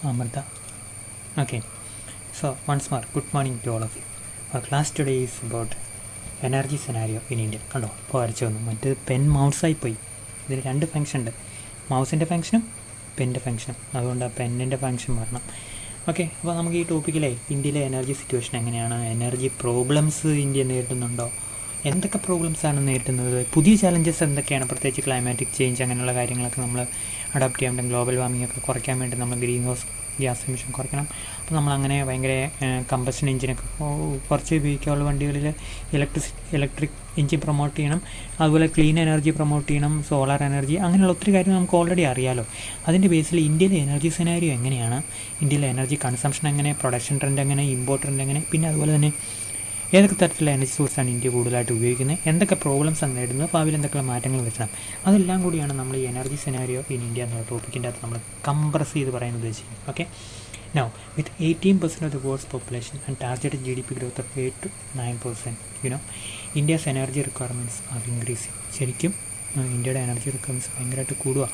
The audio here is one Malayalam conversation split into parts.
Amrita. Okay, so once more, good morning to all of you. Our class today is about energy scenario in India. കണ്ടോ ഇപ്പോൾ വരച്ചു വന്നു. മറ്റേത് പെൻ മൗസായി പോയി. ഇതിൽ രണ്ട് ഫംഗ്ഷൻ ഉണ്ട്, മൗസിൻ്റെ ഫംഗ്ഷനും പെൻ്റെ ഫംഗ്ഷനും. അതുകൊണ്ട് ആ പെന്നിൻ്റെ ഫംഗ്ഷൻ വരണം. ഓക്കെ, അപ്പോൾ നമുക്ക് ഈ ടോപ്പിക്കിലെ ഇന്ത്യയിലെ എനർജി സിറ്റുവേഷൻ എങ്ങനെയാണ്, എനർജി പ്രോബ്ലംസ് ഇന്ത്യ നേരിടുന്നുണ്ടോ, എന്തൊക്കെ പ്രോബ്ലംസാണ് നേരിടുന്നത്, പുതിയ ചാലഞ്ചസ് എന്തൊക്കെയാണ്, പ്രത്യേകിച്ച് ക്ലൈമാറ്റിക് ചേഞ്ച് അങ്ങനെയുള്ള കാര്യങ്ങളൊക്കെ നമ്മൾ അഡോപ്റ്റ് ചെയ്യാൻ പറ്റും, ഗ്ലോബൽ വാർമിംഗ് ഒക്കെ കുറയ്ക്കാൻ വേണ്ടി നമ്മൾ ഗ്രീൻ ഹൗസ് ഗ്യാസ് എമിഷൻ കുറയ്ക്കണം. അപ്പോൾ നമ്മളങ്ങനെ ഭയങ്കര കമ്പഷൻ എഞ്ചിനൊക്കെ കുറച്ച് ഉപയോഗിക്കാനുള്ള വണ്ടികളിൽ ഇലക്ട്രിക് എഞ്ചിൻ പ്രൊമോട്ട് ചെയ്യണം, അതുപോലെ ക്ലീൻ എനർജി പ്രൊമോട്ട് ചെയ്യണം, സോളാർ എനർജി, അങ്ങനെയുള്ള ഒത്തിരി കാര്യങ്ങൾ നമുക്ക് ഓൾറെഡി അറിയാമല്ലോ. അതിൻ്റെ ബേസിൽ ഇന്ത്യയിലെ എനർജി സെനാരിയോ എങ്ങനെയാണ്, ഇന്ത്യയിലെ എനർജി കൺസംഷൻ എങ്ങനെ, പ്രൊഡക്ഷൻ ട്രെൻഡ് എങ്ങനെ, ഇമ്പോർട്ട് ട്രെൻഡ് എങ്ങനെ, പിന്നെ അതുപോലെ തന്നെ ഏതൊക്കെ തരത്തിലുള്ള എനർജി സോഴ്സാണ് ഇന്ത്യ കൂടുതലായിട്ട് ഉപയോഗിക്കുന്നത്, എന്തൊക്കെ പ്രോബ്ലംസാണ് നേടുന്നത്, ഭാവിയിൽ എന്തൊക്കെ മാറ്റങ്ങൾ വരുത്തണം, അതെല്ലാം കൂടിയാണ് നമ്മൾ ഈ എനർജി സെനാരിയോ ഇൻ ഇന്ത്യ എന്നുള്ള ടോപ്പിക്കിൻ്റെ അകത്ത് നമ്മൾ കംപ്രസ് ചെയ്ത് പറയാൻ ഉദ്ദേശിക്കുന്നത്. Okay, now with 18% of the world's population and targeted GDP growth of 8 to 9%, India's energy requirements R increasing. ശരിക്കും ഇന്ത്യയുടെ എനർജി റിക്വയർമെൻറ്റ്സ് ഭയങ്കരമായിട്ട് കൂടുക.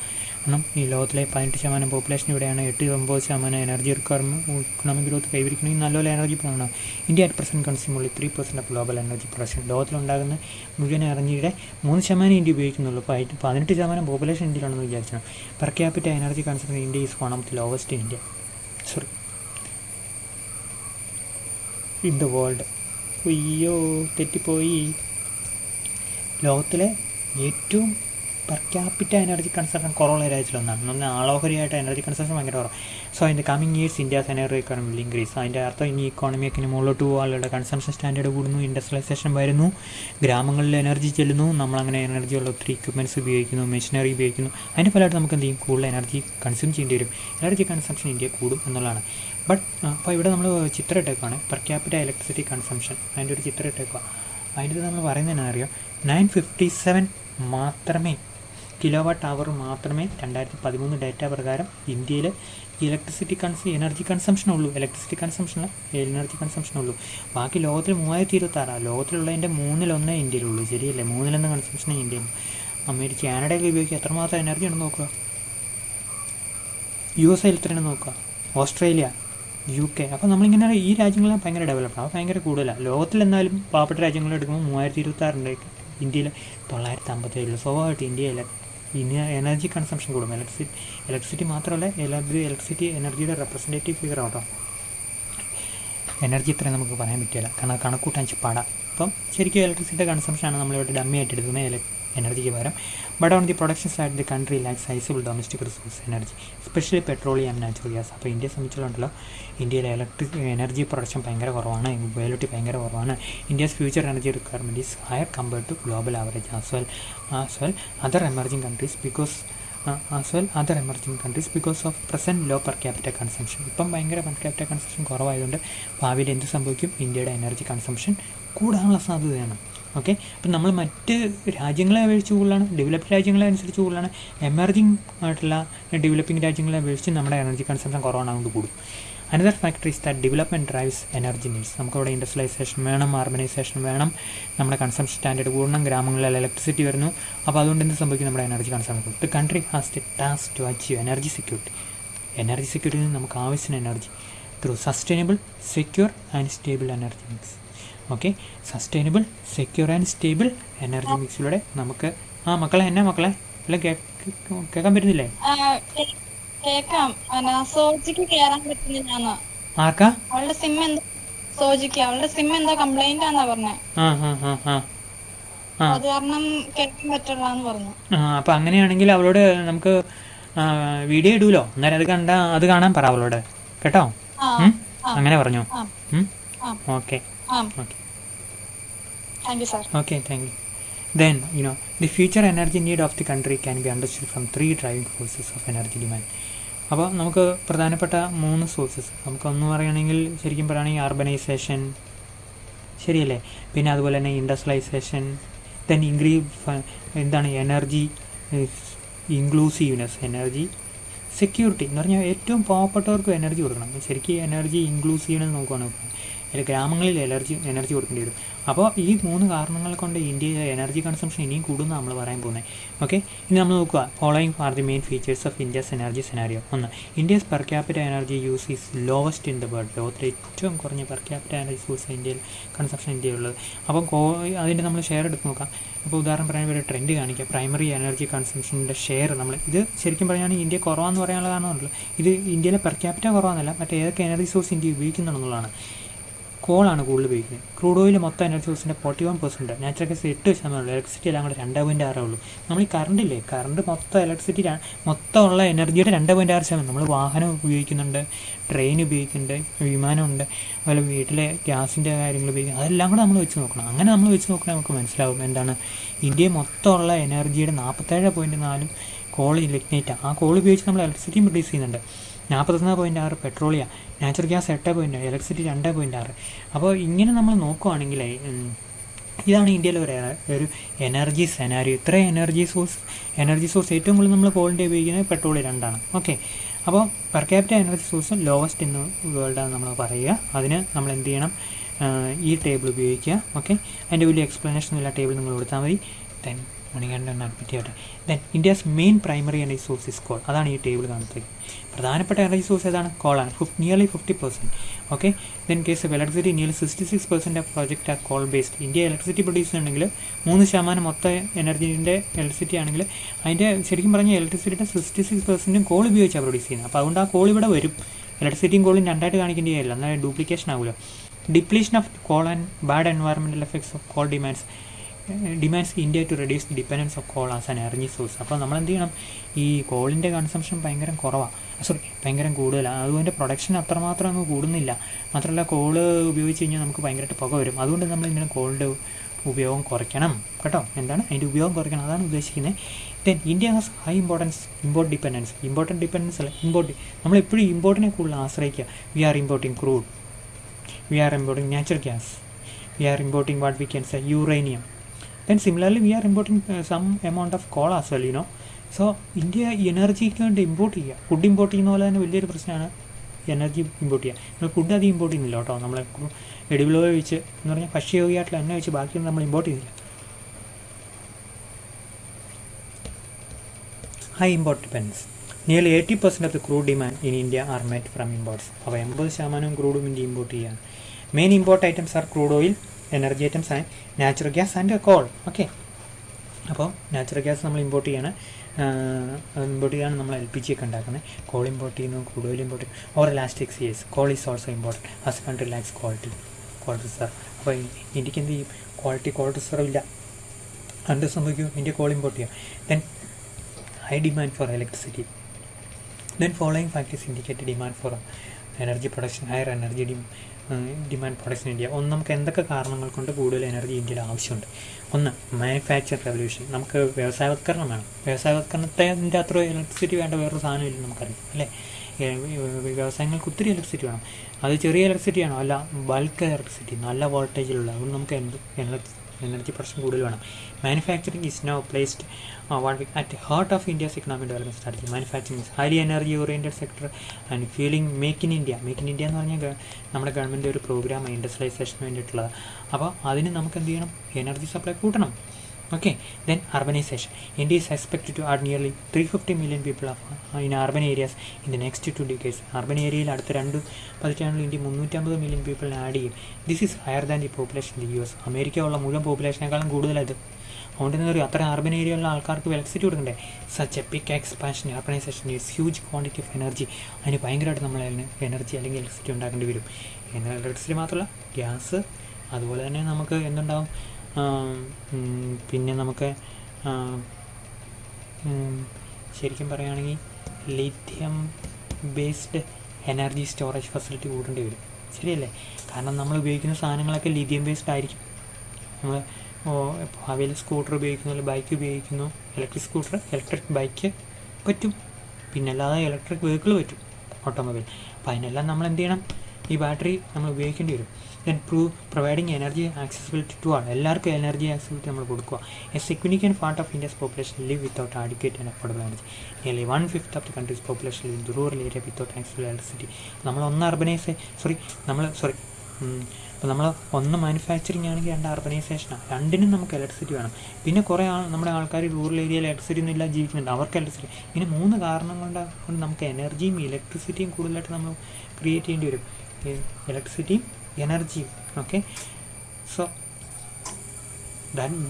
കാരണം ഈ ലോകത്തിലെ 18% പോപ്പുലേഷൻ ഇവിടെയാണ്, 8-9% എനർജി റിക്വയർമെൻറ്റ് ഇക്കണോമിക് ഗ്രോത്ത് കൈവരിക്കണമെങ്കിൽ നല്ലപോലെ എനർജി വേണം. India at present consume only 3% of global energy production. ലോകത്തിലുണ്ടാകുന്ന മുഴുവൻ എനർജിയുടെ 3% ഇന്ത്യ ഉപയോഗിക്കുന്നുള്ളൂ. അപ്പോൾ 18% പോപ്പുലേഷൻ ഇന്ത്യയിലാണെന്ന് വിചാരിക്കണം. Per capita energy consumption India is one of the lowest in the world. അയ്യോ തെറ്റിപ്പോയി. ലോകത്തിലെ ഏറ്റവും പെർ ക്യാപിറ്റ എനർജി കൺസംപ്ഷൻ കുറവുള്ള രാജ്യത്തിലൊന്നാണ്. നമ്മൾ ആളോഹരിയായിട്ട് എനർജി കൺസംപ്ഷൻ ഭയങ്കര കുറവ്. സോ അതിൻ്റെ coming years India's energy requirement will increase. അതിൻ്റെ അർത്ഥം ഇനി ഇക്കോണമിയൊക്കെ മുകളിലോട്ട് പോകും, ആളുടെ കൺസംപ്ഷൻ സ്റ്റാൻഡേർഡ് കൂടുന്നു, ഇൻഡസ്ട്രിയലൈസേഷൻ വരുന്നു, ഗ്രാമങ്ങളിൽ എനർജി ചെല്ലുന്നു, നമ്മളങ്ങനെ എനർജിയുള്ള ഒത്തിരി എക്യുപ്മെൻറ്റ്സ് ഉപയോഗിക്കുന്നു, മെഷീനറി ഉപയോഗിക്കുന്നു. അതിൻ്റെ ഫലമായിട്ട് നമുക്ക് എന്ത് ചെയ്യും, കൂടുതൽ എനർജി കൺസ്യൂം ചെയ്യേണ്ടി വരും. എനർജി കൺസംപ്ഷൻ ഇന്ത്യ കൂടും എന്നുള്ളതാണ്. ബട്ട് അപ്പോൾ ഇവിടെ നമ്മൾ ചിത്രം ഇട്ടേക്കാണ് പെർ ക്യാപിറ്റ ഇലക്ട്രിസിറ്റി കൺസംപ്ഷൻ. അതിൻ്റെ ഒരു ചിത്രം ഇട്ടേക്കുക. അതിൻ്റെ നമ്മൾ പറയുന്നതിന് അറിയാം 957 മാത്രമേ kWh മാത്രമേ 2013 ഡേറ്റ പ്രകാരം ഇന്ത്യയിൽ ഇലക്ട്രിസിറ്റി എനർജി കൺസംഷൻ ഉള്ളൂ. എനർജി കൺസംഷൻ ഉള്ളൂ. ബാക്കി ലോകത്തിൽ 3026. ലോകത്തിലുള്ളതിൻ്റെ 1/3 ഇന്ത്യയിലുള്ളൂ. ശരിയല്ലേ? 1/3 കൺസംഷൻ ഇന്ത്യയിൽ. അമേരിക്ക, കാനഡയിൽ ഉപയോഗിക്കുക എത്രമാത്രം എനർജി ഉണ്ടെന്ന് നോക്കുക. USA എത്രയാണ് നോക്കുക, ഓസ്ട്രേലിയ, UK. അപ്പോൾ നമ്മളിങ്ങനെ ഈ രാജ്യങ്ങളെല്ലാം ഭയങ്കര ഡെവലപ്ഡ്, അത് ഭയങ്കര കൂടുതലാണ്. ലോകത്തിലെന്നാലും പാവപ്പെട്ട രാജ്യങ്ങളെടുക്കുമ്പോൾ 3026 ഇന്ത്യയിൽ 957. സ്വാഭാവികമായിട്ട് ഇന്ത്യയിൽ എനർജി കൺസംഷൻ കൂടും. ഇലക്ട്രിസിറ്റി മാത്രമല്ല, ഇലക്ട്രിസിറ്റി എനർജിയുടെ റെപ്രസെൻറ്റേറ്റീവ് ഫിഗർ ആട്ടോ. എനർജി ഇത്രയും നമുക്ക് പറയാൻ പറ്റില്ല, കാരണം കണക്കൂട്ടാൻ പാടാം. അപ്പം ശരിക്കും ഇലക്ട്രിസിറ്റിയുടെ കൺസംഷനാണ് നമ്മളിവിടെ ഡമ്മി ആയിട്ട് എടുക്കുന്നത് എനർജിക്ക് പകരം. But on the production side the country lakhs sizeable domestic resource energy, especially petroleum and natural gas. അപ്പോൾ ഇന്ത്യയെ സംബന്ധിച്ചുണ്ടല്ലോ, ഇന്ത്യയിലെ എനർജി പ്രൊഡക്ഷൻ ഭയങ്കര കുറവാണ്, അവൈലബിലിറ്റി ഭയങ്കര കുറവാണ്. India's future energy requirement is higher compared to global average as well other emerging countries because of present low per capita consumption. ഇപ്പം ഭയങ്കര പെർ ക്യാപിറ്റ കൺസംഷൻ കുറവായതുകൊണ്ട് ഭാവിയിൽ എന്ത് സംഭവിക്കും, ഇന്ത്യയുടെ എനർജി കൺസംഷൻ കൂടാനുള്ള സാധ്യതയാണ്. ഓക്കെ, അപ്പം നമ്മൾ മറ്റ് രാജ്യങ്ങളെ അപേക്ഷിച്ച് കൂടുതലാണ്, ഡെവലപ്ഡ് രാജ്യങ്ങളെ അനുസരിച്ച് കൂടുതലാണ്. എമർജിങ് ആയിട്ടുള്ള ഡെവലപ്പിംഗ് രാജ്യങ്ങളെ അപേക്ഷിച്ച് നമ്മുടെ എനർജി കൺസംഷൻ കുറവാണതുകൊണ്ട് കൂടും. Another factor is that development drives energy needs. നമുക്കവിടെ ഇൻഡസ്ട്രിയലൈസേഷൻ വേണം, അർബനൈസേഷൻ വേണം, നമ്മുടെ കൺസംഷൻ സ്റ്റാൻഡേർഡ് കൂടണം, ഗ്രാമങ്ങളിൽ ഇലക്ട്രിസിറ്റി വരുന്നു. അപ്പോൾ അതുകൊണ്ട് എന്ത് സംഭവിക്കും, നമ്മുടെ എനർജി കൺസംഷൻ കൂടും. The country has the task to achieve energy സെക്യൂരിറ്റിയിൽ നമുക്ക് ആവശ്യത്തിന് energy through sustainable, secure and stable energy mix. Okay, sustainable, secure and stable energy മിക്സിലൂടെ നമുക്ക് മക്കളെ എല്ലാം കേൾക്കാൻ പറ്റുന്നില്ലേ? ആർക്കാ? അപ്പൊ അങ്ങനെയാണെങ്കിൽ അവളോട് നമുക്ക് വീഡിയോ ഇടൂലോ, അന്നേരം അത് കാണാൻ പറ അവളോട് കേട്ടോ. അങ്ങനെ പറഞ്ഞോ? Okay. Okay, thank you. Then, the future energy need of the country can be understood from 3 driving forces of energy demand. അപ്പോൾ നമുക്ക് പ്രധാനപ്പെട്ട 3 സോഴ്സസ് നമുക്കൊന്ന് പറയുകയാണെങ്കിൽ, ശരിക്കും പറയുകയാണെങ്കിൽ അർബനൈസേഷൻ, ശരിയല്ലേ? പിന്നെ അതുപോലെ തന്നെ industrialisation, then energy inclusiveness, energy security എന്ന് പറഞ്ഞാൽ ഏറ്റവും പാവപ്പെട്ടവർക്ക് എനർജി കൊടുക്കണം. ശരിക്കും എനർജി ഇൻക്ലൂസീവ്നെസ് നോക്കുകയാണെങ്കിൽ ഗ്രാമങ്ങളിൽ എനർജി കൊടുക്കേണ്ടി വരും. അപ്പോൾ ഈ 3 കാരണങ്ങൾ കൊണ്ട് ഇന്ത്യയിലെ എനർജി കൺസംഷൻ ഇനിയും കൂടുമെന്ന് നമ്മൾ പറയാൻ പോകുന്നത്. ഓക്കെ, ഇനി നമ്മൾ നോക്കുക. Following are the main features of India's energy scenario. ഒന്ന്, India's per capita energy use is lowest in the world. ലോകത്തിൽ ഏറ്റവും കുറഞ്ഞ പെർ ക്യാപിറ്റ എനർജി യൂസ് ഇന്ത്യയിൽ കൺസംഷൻ ഇന്ത്യയിലുള്ളത്. അപ്പം അതിൻ്റെ നമ്മൾ ഷെയർ എടുത്ത് നോക്കാം. അപ്പോൾ ഉദാഹരണം പറയാൻ ഒരു ട്രെൻഡ് കാണിക്കാം. പ്രൈമറി എനർജി കൺസംഷൻ്റെ ഷെയർ നമ്മൾ ഇത് ശരിക്കും പറയുകയാണെങ്കിൽ ഇന്ത്യ കുറവാന്ന് പറയാനുള്ള കാരണമുണ്ടല്ലോ. ഇത് ഇന്ത്യയിലെ പെർ ക്യാപിറ്റ കുറവാന്നല്ല, മറ്റേ ഏതൊക്കെ എനർജി സോഴ്സ് ഇന്ത്യ ഉപയോഗിക്കുന്നുണ്ടെന്നുള്ളതാണ്. കോളാണ് കൂടുതൽ ഉപയോഗിക്കുന്നത്. ക്രൂഡ് ഓയിൽ മൊത്തം എനർജി സോഴ്സിൻ്റെ 41%, നാച്ചുറൽ ഗ്യാസ് 8%, ഇലക്ട്രിസിറ്റി എല്ലാം കൂടെ 2.6 ഉള്ളൂ. നമ്മൾ ഈ കറണ്ടില്ലേ, കറണ്ട് മൊത്തം ഇലക്ട്രിസിറ്റി മൊത്തമുള്ള എനർജിയുടെ 2.6%. നമ്മൾ വാഹനം ഉപയോഗിക്കുന്നുണ്ട്, ട്രെയിൻ ഉപയോഗിക്കുന്നുണ്ട്, വിമാനമുണ്ട്, അതുപോലെ വീട്ടിലെ ഗ്യാസിൻ്റെ കാര്യങ്ങൾ ഉപയോഗിക്കുന്നത്, അതെല്ലാം കൂടെ നമ്മൾ വെച്ച് നോക്കണം. അങ്ങനെ നമ്മൾ വെച്ച് നോക്കണേ നമുക്ക് മനസ്സിലാവും എന്താണ് ഇന്ത്യയിൽ മൊത്തമുള്ള എനർജിയുടെ 47.4 കോൾ ലിഗ്നൈറ്റാണ്. ആ കോൾ ഉപയോഗിച്ച് നമ്മൾ ഇലക്ട്രിസിറ്റിയും പ്രൊഡ്യൂസ് ചെയ്യുന്നുണ്ട്. 41.6 പെട്രോളിയം, നാച്ചുറൽ ഗ്യാസ് 8.7, ഇലക്ട്രിസിറ്റി 2.6. അപ്പോൾ ഇങ്ങനെ നമ്മൾ നോക്കുവാണെങ്കിൽ ഇതാണ് ഇന്ത്യയിലെ ഒരു എനർജി സെനാരിയോ. ഇത്രയും എനർജി സോഴ്സ് ഏറ്റവും കൂടുതൽ നമ്മൾ കോളിൻ്റെ ഉപയോഗിക്കുന്നത് പെട്രോളിയം 2ആണ്. ഓക്കെ, അപ്പോൾ per capita energy source lowest in വേൾഡാണ് നമ്മൾ പറയുക. അതിന് നമ്മൾ എന്ത് ചെയ്യണം, ഈ ടേബിൾ ഉപയോഗിക്കുക. ഓക്കെ, അതിൻ്റെ വലിയ എക്സ്പ്ലനേഷൻ ഇല്ല, ടേബിൾ നിങ്ങൾ കൊടുത്താൽ മതി. മണികണ്ഠൻ അഡ്മിറ്റ് ചെയ്യട്ടെ. Then India's main primary energy source is coal. അതാണ് ഈ ടേബിൾ കാണുന്നത്. പ്രധാനപ്പെട്ട എനർജി സോഴ്സ് ഏതാണ്? കോളാണ്. Nearly 50%. Okay, then case of electricity nearly 66% of project are coal based. India electricity produce ചെയ്യുന്നുണ്ടെങ്കിൽ 3% മൊത്തം എനർജീൻ്റെ ഇലക്ട്രിസിറ്റി ആണെങ്കിൽ അതിൻ്റെ ശരിക്കും പറഞ്ഞാൽ ഇലക്ട്രിസിറ്റിയുടെ 66% കോൾ ഉപയോഗിച്ചാണ് പ്രൊഡ്യൂസ് ചെയ്യുന്നത്. അപ്പോൾ അതുകൊണ്ട് ആ കോൾ ഇവിടെ വരും. ഇലക്ട്രിസിറ്റിയും കോളും രണ്ടായിട്ട് കാണിക്കേണ്ടി കാര്യമില്ല, എന്നാൽ ഡ്യൂപ്ലിക്കേഷൻ ആവില്ല. Depletion of coal and bad environmental effects of coal demands India to reduce the dependence of coal as an energy source. അപ്പോൾ നമ്മൾ എന്ത് ചെയ്യണം, ഈ കോളിൻ്റെ കൺസംഷൻ ഭയങ്കര കൂടുതലാണ്. അതുകൊണ്ട് പ്രൊഡക്ഷൻ അത്രമാത്രം അങ്ങ് കൂടുന്നില്ല. മാത്രമല്ല കോള് ഉപയോഗിച്ച് കഴിഞ്ഞാൽ നമുക്ക് ഭയങ്കരമായിട്ട് പുക വരും. അതുകൊണ്ട് നമ്മൾ ഇങ്ങനെ കോളിൻ്റെ ഉപയോഗം കുറയ്ക്കണം കേട്ടോ. എന്താണ് അതിൻ്റെ ഉപയോഗം കുറയ്ക്കണം, അതാണ് ഉദ്ദേശിക്കുന്നത്. Then India has high import dependence അല്ല, നമ്മളെപ്പോഴും ഇമ്പോർട്ടിനെ കൂടുതൽ ആശ്രയിക്കുക. We are importing crude, we are importing natural gas, we are importing what we can say uranium. Then similarly we are importing some amount of coal as well, So India എനർജിക്ക് വേണ്ടി ഇമ്പോർട്ട് ചെയ്യുക. ഫുഡ് ഇമ്പോർട്ട് ചെയ്യുന്ന പോലെ തന്നെ വലിയൊരു പ്രശ്നമാണ് എനർജി ഇമ്പോർട്ട് ചെയ്യുക. നമ്മൾ ഫുഡ് അധികം ഇമ്പോർട്ട് ചെയ്യുന്നില്ല കേട്ടോ. നമ്മൾ എഡിബിൾ ഓയിൽ വെച്ച് എന്ന് പറഞ്ഞാൽ ഭക്ഷ്യയോഗ്യമായിട്ടുള്ള എണ്ണ വെച്ച് ബാക്കിയൊന്നും നമ്മൾ ഇമ്പോർട്ട് ചെയ്യുന്നില്ല. High import dependence. Nearly 80% of the crude demand in India are met from imports. അപ്പോൾ 80% ക്രൂഡും ഇന്ത്യ ഇമ്പോർട്ട് ചെയ്യുകയാണ്. Main import items are crude oil, energy items and natural gas and coal. Okay, അപ്പോൾ നാച്ചുറൽ ഗ്യാസ് നമ്മൾ ഇമ്പോർട്ട് ചെയ്യാണ് നമ്മൾ LPG ഒക്കെ ഉണ്ടാക്കുന്നത്. കോൾ ഇമ്പോർട്ട് ചെയ്യുന്നു, ക്രൂഡ് ഓയിൽ ഇമ്പോർട്ട് ചെയ്യുന്നു. Or elastic sears. Coal is also important as country lacks coal reserve. അപ്പോൾ ഇന്ത്യക്ക് എന്ത് ചെയ്യും, കോൾ റിസർവ് ഇല്ല. എന്ത് സംഭവിക്കും, ഇന്ത്യ കോൾ ഇമ്പോർട്ട് ചെയ്യാം. Then high demand four electricity. Then following factors indicate demand for energy production, higher energy demand production India. നമുക്ക് എന്തൊക്കെ കാരണങ്ങൾ കൊണ്ട് കൂടുതൽ എനർജി ഇന്ത്യയിൽ ആവശ്യമുണ്ട്? ഒന്ന്, മാനുഫാക്ചർ റെവല്യൂഷൻ. നമുക്ക് വ്യവസായവത്കരണം വേണം. വ്യവസായവത്കരണത്തിൻ്റെ അത്ര ഇലക്ട്രിസിറ്റി വേണ്ട വേറൊരു സാധനമില്ല, നമുക്കറിയാം അല്ലേ. വ്യവസായങ്ങൾക്ക് ഒത്തിരി ഇലക്ട്രിസിറ്റി വേണം. അത് ചെറിയ ഇലക്ട്രിസിറ്റി ആണോ, അല്ല ബൾക്ക് ഇലക്ട്രിസിറ്റി, നല്ല വോൾട്ടേജിലുള്ള. അതുകൊണ്ട് നമുക്ക് എനർജി പ്രൊഡക്ഷൻ കൂടുതൽ വേണം. Manufacturing is now placed at the heart of India's economic development strategy. Manufacturing is highly energy oriented sector and fueling Make in India എന്ന് പറഞ്ഞാൽ നമ്മുടെ ഗവൺമെൻറ് ഒരു പ്രോഗ്രാമാണ് ഇൻഡസ്ട്രിയലൈസേഷന് വേണ്ടിയിട്ടുള്ളത്. അപ്പോൾ അതിന് നമുക്ക് എന്ത് ചെയ്യണം, എനർജി സപ്ലൈ കൂട്ടണം. Okay, then urbanization. India is expected to add nearly 350 million people in urban areas in the next 2 decades. Urban ഏരിയയിൽ അടുത്ത 2 പതിറ്റാണ്ടിൽ ഇന്ത്യ 350 million പീപ്പിളിനെ ആഡ് ചെയ്യും. This is higher than the population in the US. America ഉള്ള മുഴുവൻ പോപ്പുലേഷനേക്കാളും കൂടുതലത്. അതുകൊണ്ട് എന്താ പറയുക, അത്ര അർബൻ ഏരിയയിലുള്ള ആൾക്കാർക്ക് ഇലക്ട്രിസിറ്റി കൊടുക്കണ്ടേ. Such a big expansion urbanisation is huge quantity of energy. അതിന് ഭയങ്കരമായിട്ട് നമ്മൾ എനർജി അല്ലെങ്കിൽ ഇലക്ട്രിസിറ്റി ഉണ്ടാക്കേണ്ടി വരും. ഇലക്ട്രിസിറ്റി മാത്രമല്ല, ഗ്യാസ്, അതുപോലെ തന്നെ നമുക്ക് എന്തുണ്ടാവും, പിന്നെ നമുക്ക് ശരിക്കും പറയുകയാണെങ്കിൽ lithium based energy storage facility കൂട്ടേണ്ടി വരും. ശരിയല്ലേ? കാരണം നമ്മൾ ഉപയോഗിക്കുന്ന സാധനങ്ങളൊക്കെ ലിഥിയം ബേസ്ഡ് ആയിരിക്കും. നമ്മൾ ഭാവിയിൽ സ്കൂട്ടർ ഉപയോഗിക്കുന്നു, അല്ലെങ്കിൽ ബൈക്ക് ഉപയോഗിക്കുന്നു. ഇലക്ട്രിക് സ്കൂട്ടർ, ഇലക്ട്രിക് ബൈക്ക് പറ്റും, പിന്നെ അല്ലാതെ ഇലക്ട്രിക് വെഹിക്കിൾ പറ്റും, ഓട്ടോമൊബൈൽ. അപ്പോൾ അതിനെല്ലാം നമ്മൾ എന്ത് ചെയ്യണം, ഈ ബാറ്ററി നമ്മൾ ഉപയോഗിക്കേണ്ടി വരും. Then providing energy accessibility to all. എല്ലാവർക്കും എനർജി ആക്സസിബിലിറ്റി നമ്മൾ കൊടുക്കുക. A significant part of India's population live without adequate and affordable energy. Nearly 1/5 of the country's population live in the rural area without access to electricity. നമ്മൾ അപ്പോൾ നമ്മൾ ഒന്ന് മാനുഫാക്ചറിങ് ആണെങ്കിൽ രണ്ട് അർബനൈസേഷനാണ്, രണ്ടിനും നമുക്ക് ഇലക്ട്രിസിറ്റി വേണം. പിന്നെ കുറേ നമ്മുടെ ആൾക്കാർ റൂറൽ ഏരിയയിൽ ഇലക്ട്രിസിറ്റി ഒന്നും ഇല്ലാതെ ജീവിക്കുന്നുണ്ട്, അവർക്ക് ഇലക്ട്രിസിറ്റി. ഇങ്ങനെ 3 കാരണം കൊണ്ട് നമുക്ക് എനർജിയും ഇലക്ട്രിസിറ്റിയും കൂടുതലായിട്ട് നമ്മൾ ക്രിയേറ്റ് ചെയ്യേണ്ടി വരും, ഇലക്ട്രിസിറ്റിയും എനർജിയും. Okay, so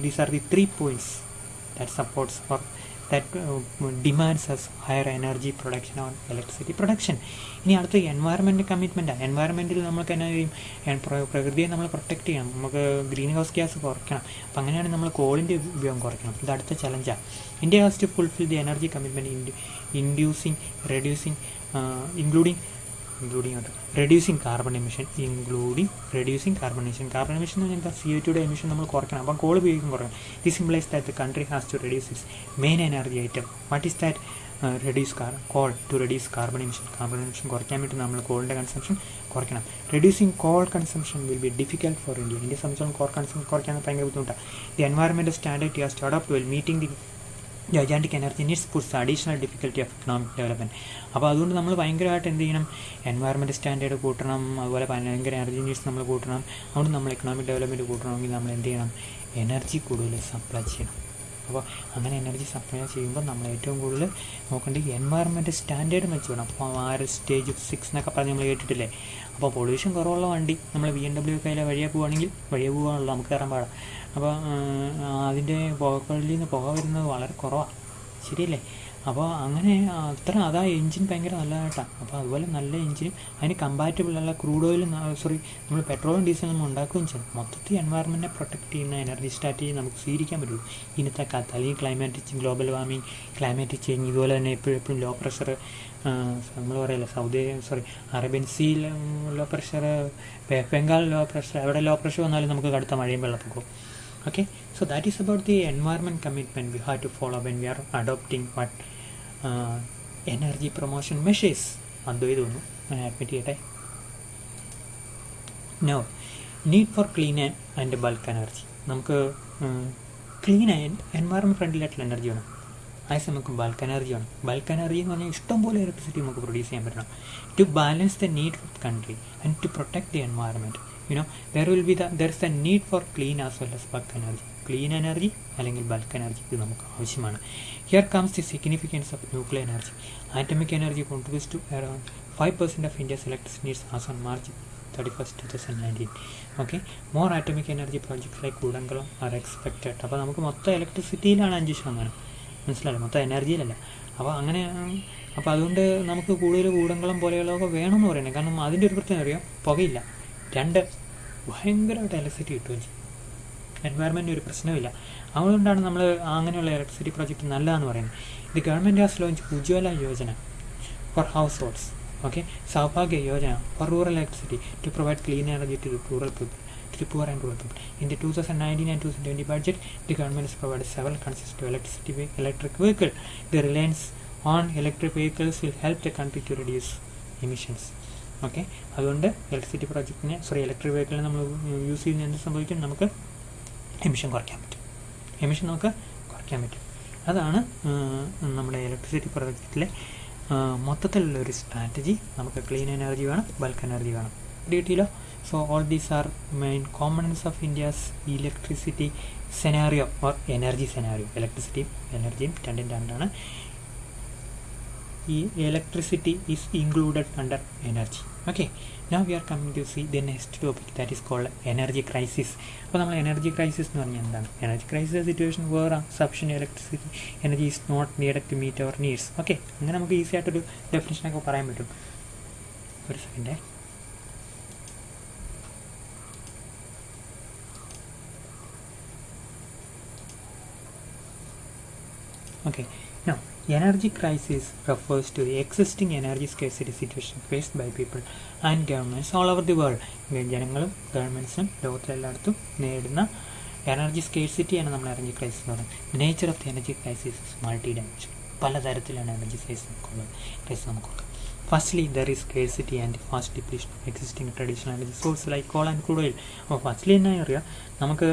these are the 3 points that supports or that demands us higher energy production or electricity production. ഇനി അടുത്ത എൻവയറമെൻറ്റ് കമ്മിറ്റ്മെൻറ്റാണ്. എൻവയറമെൻറ്റിൽ നമുക്ക് എന്നാ ചെയ്യും, പ്രകൃതിയെ നമ്മൾ പ്രൊട്ടക്റ്റ് ചെയ്യണം, നമുക്ക് ഗ്രീൻ ഹൗസ് ഗ്യാസ് കുറയ്ക്കണം. അപ്പോൾ അങ്ങനെയാണ് നമ്മൾ കോളിൻ്റെ ഉപയോഗം കുറയ്ക്കണം. ഇത് അടുത്ത ചലഞ്ചാണ്. India has to fulfil the energy commitment including reducing carbon emission, carbon emission എന്ന് പറഞ്ഞാൽ CO2 എമിഷൻ നമ്മൾ കുറയ്ക്കണം. അപ്പം കോൾ ഉപയോഗിക്കും കുറയ്ക്കണം. This implies that the country has to reduce its main energy item. What is that? Reduce coal to reduce carbon emission. Carbon emission കുറയ്ക്കാൻ വേണ്ടി നമ്മൾ കോളിൻ്റെ കൺസംഷൻ കുറയ്ക്കണം. Reducing coal consumption will be difficult for ഇന്ത്യയെ സംബന്ധിച്ചോളം കോൾ കൺസംഷൻ കുറയ്ക്കാൻ ഭയങ്കര ബുദ്ധിമുട്ടാണ്. The environmental standard has to adopt well meeting the gigantic energy needs puts additional difficulty of economic development. അപ്പോൾ അതുകൊണ്ട് നമ്മൾ ഭയങ്കരമായിട്ട് എന്ത് ചെയ്യണം, എൻവയറമെൻറ്റ് സ്റ്റാൻഡേർഡ് കൂട്ടണം, അതുപോലെ ഭയങ്കര എനർജി നീഡ്സ് നമ്മൾ കൂട്ടണം. അതുകൊണ്ട് നമ്മൾ എക്കണോമിക് ഡെവലപ്മെൻറ്റ് കൂട്ടണമെങ്കിൽ നമ്മൾ എന്ത് ചെയ്യണം, എനർജി കൂടുതൽ സപ്ലൈ ചെയ്യണം. അപ്പോൾ അങ്ങനെ എനർജി സപ്ലൈ ചെയ്യുമ്പോൾ നമ്മൾ ഏറ്റവും കൂടുതൽ നോക്കേണ്ടത് എൻവയറമെൻറ്റ് സ്റ്റാൻഡേർഡ് വെച്ച് വേണം. അപ്പോൾ സ്റ്റേജ് 6 എന്നൊക്കെ പറഞ്ഞ് നമ്മൾ കേട്ടിട്ടില്ലേ. അപ്പോൾ പൊല്യൂഷൻ കുറവുള്ള വണ്ടി നമ്മൾ BMW ഒക്കെ അതിലെ വഴിയെ പോവുകയാണല്ലോ, നമുക്ക് കയറാൻ പാടാം. അപ്പോൾ അതിൻ്റെ പുകകളിൽ നിന്ന് പുക വരുന്നത് വളരെ കുറവാണ്, ശരിയല്ലേ? അപ്പോൾ അങ്ങനെ അതാ എൻജിൻ ഭയങ്കര നല്ലതായിട്ടാണ്. അപ്പോൾ അതുപോലെ നല്ല എൻജിനും അതിന് കമ്പാറ്റബിളുള്ള ക്രൂഡ് ഓയിലും നമ്മൾ പെട്രോളും ഡീസലും നമ്മൾ ഉണ്ടാക്കുകയും ചെയ്യണം. മൊത്തത്തിൽ എൻവയറമെൻറ്റിനെ പ്രൊട്ടക്റ്റ് ചെയ്യുന്ന എനർജി സ്ട്രാറ്റജി നമുക്ക് സ്വീകരിക്കാൻ പറ്റുള്ളൂ ഇന്നത്തെ കാലത്ത്. അല്ലെങ്കിൽ climatic global warming, climatic change, ഇതുപോലെ തന്നെ എപ്പോഴും ലോ പ്രഷർ, നമ്മൾ പറയില്ല Arabian sea low pressure, Bengal low pressure, എവിടെ ലോ പ്രഷർ വന്നാലും നമുക്ക് കടുത്ത മഴയും വെള്ളപ്പൊക്കവും. Okay, so that is about the environment commitment we have to follow when we are adopting what energy promotion measures. അദ്വൈതം ഒന്നും ഞാൻ അഡ്മിറ്റ് ചെയ്യട്ടെ. Now, need for clean and bulk energy. നമുക്ക് ക്ലീൻ എൻവയറമെൻറ്റ് ഫ്രണ്ട്ലി ആയിട്ടുള്ള എനർജി വേണം, അതേസമയം നമുക്ക് ബൾക്ക് എനർജി വേണം. ബൾക്ക് എനർജി എന്ന് പറഞ്ഞാൽ ഇഷ്ടംപോലെ ഇലക്ട്രിസിറ്റി നമുക്ക് പ്രൊഡ്യൂസ് ചെയ്യാൻ പറ്റണം. To balance the need of country and to protect the environment, there is a need for clean as well as bulk energy. ക്ലീൻ എനർജി അല്ലെങ്കിൽ ബൾക്ക് എനർജി ഇത് നമുക്ക് ആവശ്യമാണ്. Here comes the significance of nuclear energy. Atomic energy contributes to around 5% of India's electricity needs as on March 31, 2019. Okay, more atomic energy projects like Kudankulam are expected. അപ്പോൾ നമുക്ക് മൊത്തം ഇലക്ട്രിസിറ്റിയിലാണ് 5%, മനസ്സിലായില്ല, മൊത്തം എനർജിയിലല്ല. അപ്പോൾ അതുകൊണ്ട് നമുക്ക് കൂടുതൽ കൂടംകുളം പോലെയുള്ളതൊക്കെ വേണമെന്ന് പറയുന്നത്. കാരണം അതിൻ്റെ ഒരു പ്രത്യേകത അറിയാം, പുകയില്ല, 2 ഭയങ്കരമായിട്ട് ഇലക്ട്രിസിറ്റി കിട്ടുകയും ചെയ്യും, എൻവയറമെൻറ്റ് ഒരു പ്രശ്നമില്ല. അതുകൊണ്ടാണ് നമ്മൾ അങ്ങനെയുള്ള ഇലക്ട്രിസിറ്റി പ്രോജക്റ്റ് നല്ലതെന്ന് പറയുന്നത്. The government has launch Ujjwala Yojana for households. Okay, Saubhagya Yojana for rural electricity to provide clean energy to rural people, to poor and rural people. In the 2019 and 2020 budget, the government has provided several consistent electric vehicle. The reliance on electric vehicles will help the country to reduce emissions. Okay, അതുകൊണ്ട് ഇലക്ട്രിക് വെഹിക്കിളിനെ നമ്മൾ യൂസ് ചെയ്യുന്ന എന്ത് സംഭവിക്കും, നമുക്ക് എമിഷൻ കുറയ്ക്കാൻ പറ്റും. അതാണ് നമ്മുടെ ഇലക്ട്രിസിറ്റി പ്രൊജക്റ്റിലെ മൊത്തത്തിലുള്ളൊരു സ്ട്രാറ്റജി. നമുക്ക് ക്ലീൻ എനർജി വേണം, ബൾക്ക് എനർജി വേണം. ഡീറ്റെയിലോ. So all these are main components of India's electricity scenario or energy scenario. Electricity, energy, രണ്ടാണ്. ഈ electricity is included under energy. Okay, now we are coming to see the next topic, that is called energy crisis. അപ്പോൾ നമ്മൾ എനർജി ക്രൈസിസ് എന്ന് പറഞ്ഞാൽ എന്താണ്? Energy crisis situation where sufficient electricity energy is not needed to meet our needs. Okay, അങ്ങനെ നമുക്ക് ഈസി ആയിട്ടൊരു ഡെഫിനിഷനൊക്കെ പറയാൻ പറ്റും. ഒരു സെക്കൻഡേ. Okay, now energy crisis refers to the existing energy scarcity situation faced by people and governments all over the world. ജനങ്ങളും ഗവൺമെൻറ്റ്സും ലോകത്തിലെല്ലായിടത്തും നേരിടുന്ന എനർജി സ്കേഴ്സിറ്റിയാണ് നമ്മൾ എനർജി ക്രൈസിസ് എന്ന് പറയുന്നത്. The nature of the energy crisis is multi dimension. പലതരത്തിലാണ് എനർജി ക്രൈസിസ് നമുക്കുള്ളത്. Firstly, there is scarcity and fast depletion of existing traditional energy sources like coal and crude oil. അപ്പോൾ ഫസ്റ്റ്ലി എന്നാ അറിയാം, നമുക്ക്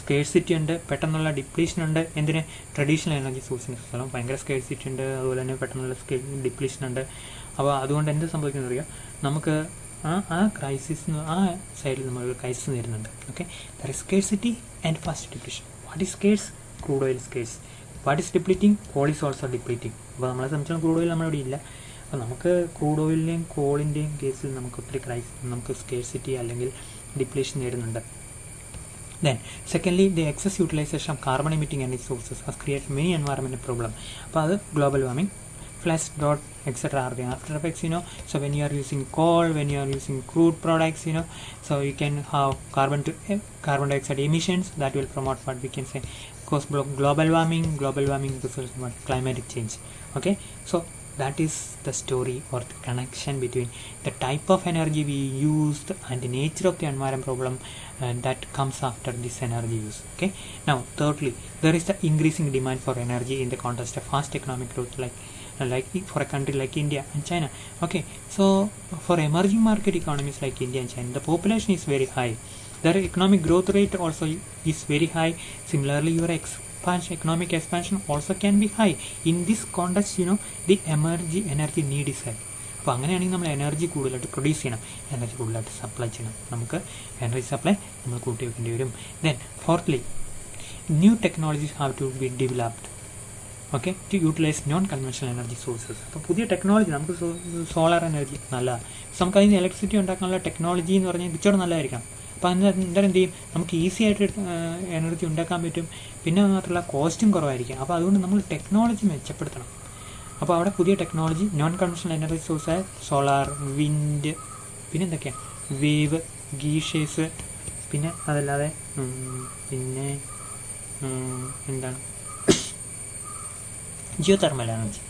സ്കേഴ്സിറ്റി ഉണ്ട്, പെട്ടെന്നുള്ള ഡിപ്ലീഷൻ ഉണ്ട്. എന്തിന്? ട്രഡീഷണൽ എനർജി സോഴ്സിന് സ്ഥലം ഭയങ്കര സ്കേഴ്സിറ്റി ഉണ്ട്, അതുപോലെ തന്നെ പെട്ടെന്നുള്ള ഡിപ്ലീഷൻ ഉണ്ട്. അപ്പോൾ അതുകൊണ്ട് എന്ത് സംഭവിക്കുന്നത് അറിയാം, നമുക്ക് ആ ക്രൈസിസ് ആ സൈഡിൽ നമ്മളൊരു ക്രൈസിസ് വരുന്നുണ്ട്. Okay, there is scarcity and fast depletion. What is scarce? Crude oil scarce. What is depleting? Call is also depleting. അപ്പോൾ നമ്മളെ സംബന്ധിച്ചാൽ ക്രൂഡ് ഓയിൽ നമ്മളിവിടെ ഇല്ല. അപ്പോൾ നമുക്ക് ക്രൂഡ് ഓയിലിൻ്റെയും കോളിൻ്റെയും കേസിൽ നമുക്ക് ഒത്തിരി നമുക്ക് സ്കേഴ്സിറ്റി അല്ലെങ്കിൽ depletion നേടുന്നുണ്ട്. Then, secondly, the excess utilization of carbon emitting energy sources has created many environmental problems. അപ്പോൾ അത് global warming, floods, drought, etc. are the after effects, So when you are using coal, when you are using crude products, so you can have carbon dioxide emissions that will promote what we can say cause global warming. Global warming results in climatic change. Okay, so that is the story or the connection between the type of energy we used and the nature of the environment problem that comes after this energy use. Okay, now thirdly, there is the increasing demand for energy in the context of fast economic growth like for a country like India and China. Okay, so for emerging market economies like India and China, the population is very high, their economic growth rate also is very high. Similarly, your economic expansion also can be high. In this context, the energy need is high. അപ്പോൾ അങ്ങനെയാണെങ്കിൽ നമ്മൾ എനർജി കൂടുതലായിട്ട് പ്രൊഡ്യൂസ് ചെയ്യണം, എനർജി കൂടുതലായിട്ട് സപ്ലൈ ചെയ്യണം. നമുക്ക് എനർജി സപ്ലൈ നമ്മൾ കൂട്ടി വെക്കേണ്ടി വരും. Then fourth, new technologies have to be developed, okay, to utilise non conventional energy sources. അപ്പോൾ പുതിയ ടെക്നോളജി നമുക്ക് സോളാർ എനർജി നല്ലതാണ്. നമുക്ക് അതിന് ഇലക്ട്രിസിറ്റി ഉണ്ടാക്കാനുള്ള ടെക്നോളജി എന്ന് പറഞ്ഞാൽ ഇച്ചിരി നല്ലതായിരിക്കണം. അപ്പോൾ എന്തായാലും എന്ത് ചെയ്യും, നമുക്ക് ഈസി ആയിട്ട് എനർജി ഉണ്ടാക്കാൻ പറ്റും. പിന്നെ മാത്രമല്ല കോസ്റ്റും കുറവായിരിക്കും. അപ്പോൾ അതുകൊണ്ട് നമ്മൾ ടെക്നോളജി മെച്ചപ്പെടുത്തണം. അപ്പോൾ അവിടെ പുതിയ ടെക്നോളജി നോൺ കൺവെൻഷണൽ എനർജി സോഴ്സായ സോളാർ, വിൻഡ്, പിന്നെ എന്തൊക്കെയാണ്, വേവ്, ഗീഷേഴ്സ്, പിന്നെ അതല്ലാതെ പിന്നെ എന്താണ് ജിയോ തെർമൽ എനർജി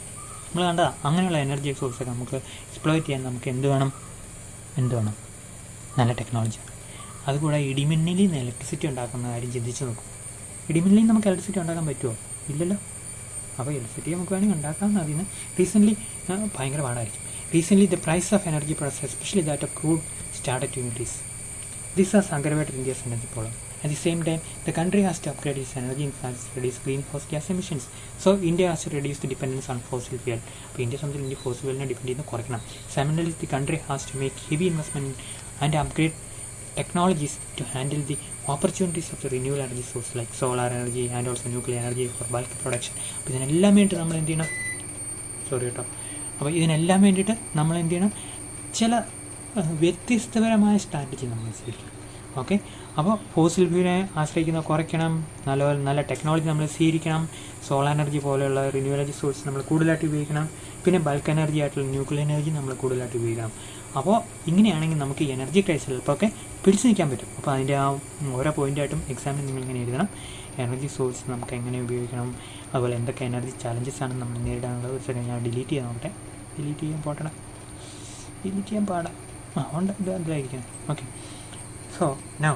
നമ്മൾ കണ്ടതാണ്. അങ്ങനെയുള്ള എനർജി സോഴ്സൊക്കെ നമുക്ക് എക്സ്പ്ലോയിറ്റ് ചെയ്യാൻ നമുക്ക് എന്ത് വേണം, നല്ല ടെക്നോളജി. അതുകൂടെ ഇടിമിന്നലിൽ നിന്ന് ഇലക്ട്രിസിറ്റി ഉണ്ടാക്കുന്ന കാര്യം ചിന്തിച്ച് നോക്കും. ഇടിമിന്നലിൽ നമുക്ക് ഇലക്ട്രിസിറ്റി ഉണ്ടാക്കാൻ പറ്റുമോ? ഇല്ലല്ലോ. അപ്പോൾ ഇലക്ട്രിസിറ്റി നമുക്ക് വേണമെങ്കിൽ ഉണ്ടാക്കാം. അതിന് റീസെൻ്റ്ലി ഭയങ്കര പാടായിരിക്കും. Recently the price of energy products especially that of crude started to increase. This has aggravated India's energy problem. At the same time, the country has to upgrade its energy infrastructure to reduce greenhouse gas emissions. So, India has to reduce the dependence on fossil fuel. അപ്പോൾ ഇന്ത്യ സംബന്ധിച്ച് ഇന്ത്യ ഫോസിൽ ഫ്യൂലിനെ ഡിപ്പെൻഡ് ചെയ്യുന്നത് കുറയ്ക്കണം. Similarly, the country has to make heavy investment and upgrade technologies to handle the opportunities of the renewable energy source like solar energy and also nuclear energy for bulk production. അപ്പോൾ ഇതിനെല്ലാം വേണ്ടിയിട്ട് നമ്മൾ എന്ത് ചെയ്യണം, അപ്പോൾ ഇതിനെല്ലാം വേണ്ടിയിട്ട് നമ്മൾ എന്ത് ചെയ്യണം, ചില വ്യത്യസ്തപരമായ സ്ട്രാറ്റജി നമ്മൾ സ്വീകരിക്കണം. ഓക്കെ, അപ്പോൾ ഫോസിൽ ഫ്യൂലിനെ ആശ്രയിക്കുന്നത് കുറയ്ക്കണം, നല്ല ടെക്നോളജി നമ്മൾ സ്വീകരിക്കണം. സോളാർ എനർജി പോലെയുള്ള റിന്യൂവൽ എനർജി സോഴ്സ് നമ്മൾ കൂടുതലായിട്ട് ഉപയോഗിക്കണം. പിന്നെ ബൾക്ക് എനർജി ആയിട്ടുള്ള ന്യൂക്ലിയർ എനർജി നമ്മൾ കൂടുതലായിട്ട് ഉപയോഗിക്കണം. അപ്പോൾ ഇങ്ങനെയാണെങ്കിൽ നമുക്ക് ഈ എനർജി ക്രൈസിൽ ചിലപ്പോഴൊക്കെ പിടിച്ചു നിൽക്കാൻ പറ്റും. അപ്പോൾ അതിൻ്റെ ആ ഓരോ പോയിൻ്റായിട്ടും എക്സാമിന് നിങ്ങൾ ഇങ്ങനെ എഴുതണം. എനർജി സോഴ്സ് നമുക്ക് എങ്ങനെ ഉപയോഗിക്കണം, അതുപോലെ എന്തൊക്കെ എനർജി ചാലഞ്ചസ് ആണ് നമ്മൾ നേരിടാനുള്ളത്. ഒരു സെക്കൻഡ് ഞാൻ ഡിലീറ്റ് ചെയ്യാൻ നോക്കട്ടെ. ഡിലീറ്റ് ചെയ്യാൻ പാടാം. ഉണ്ട്, ഇതായിരിക്കണം. Okay, so now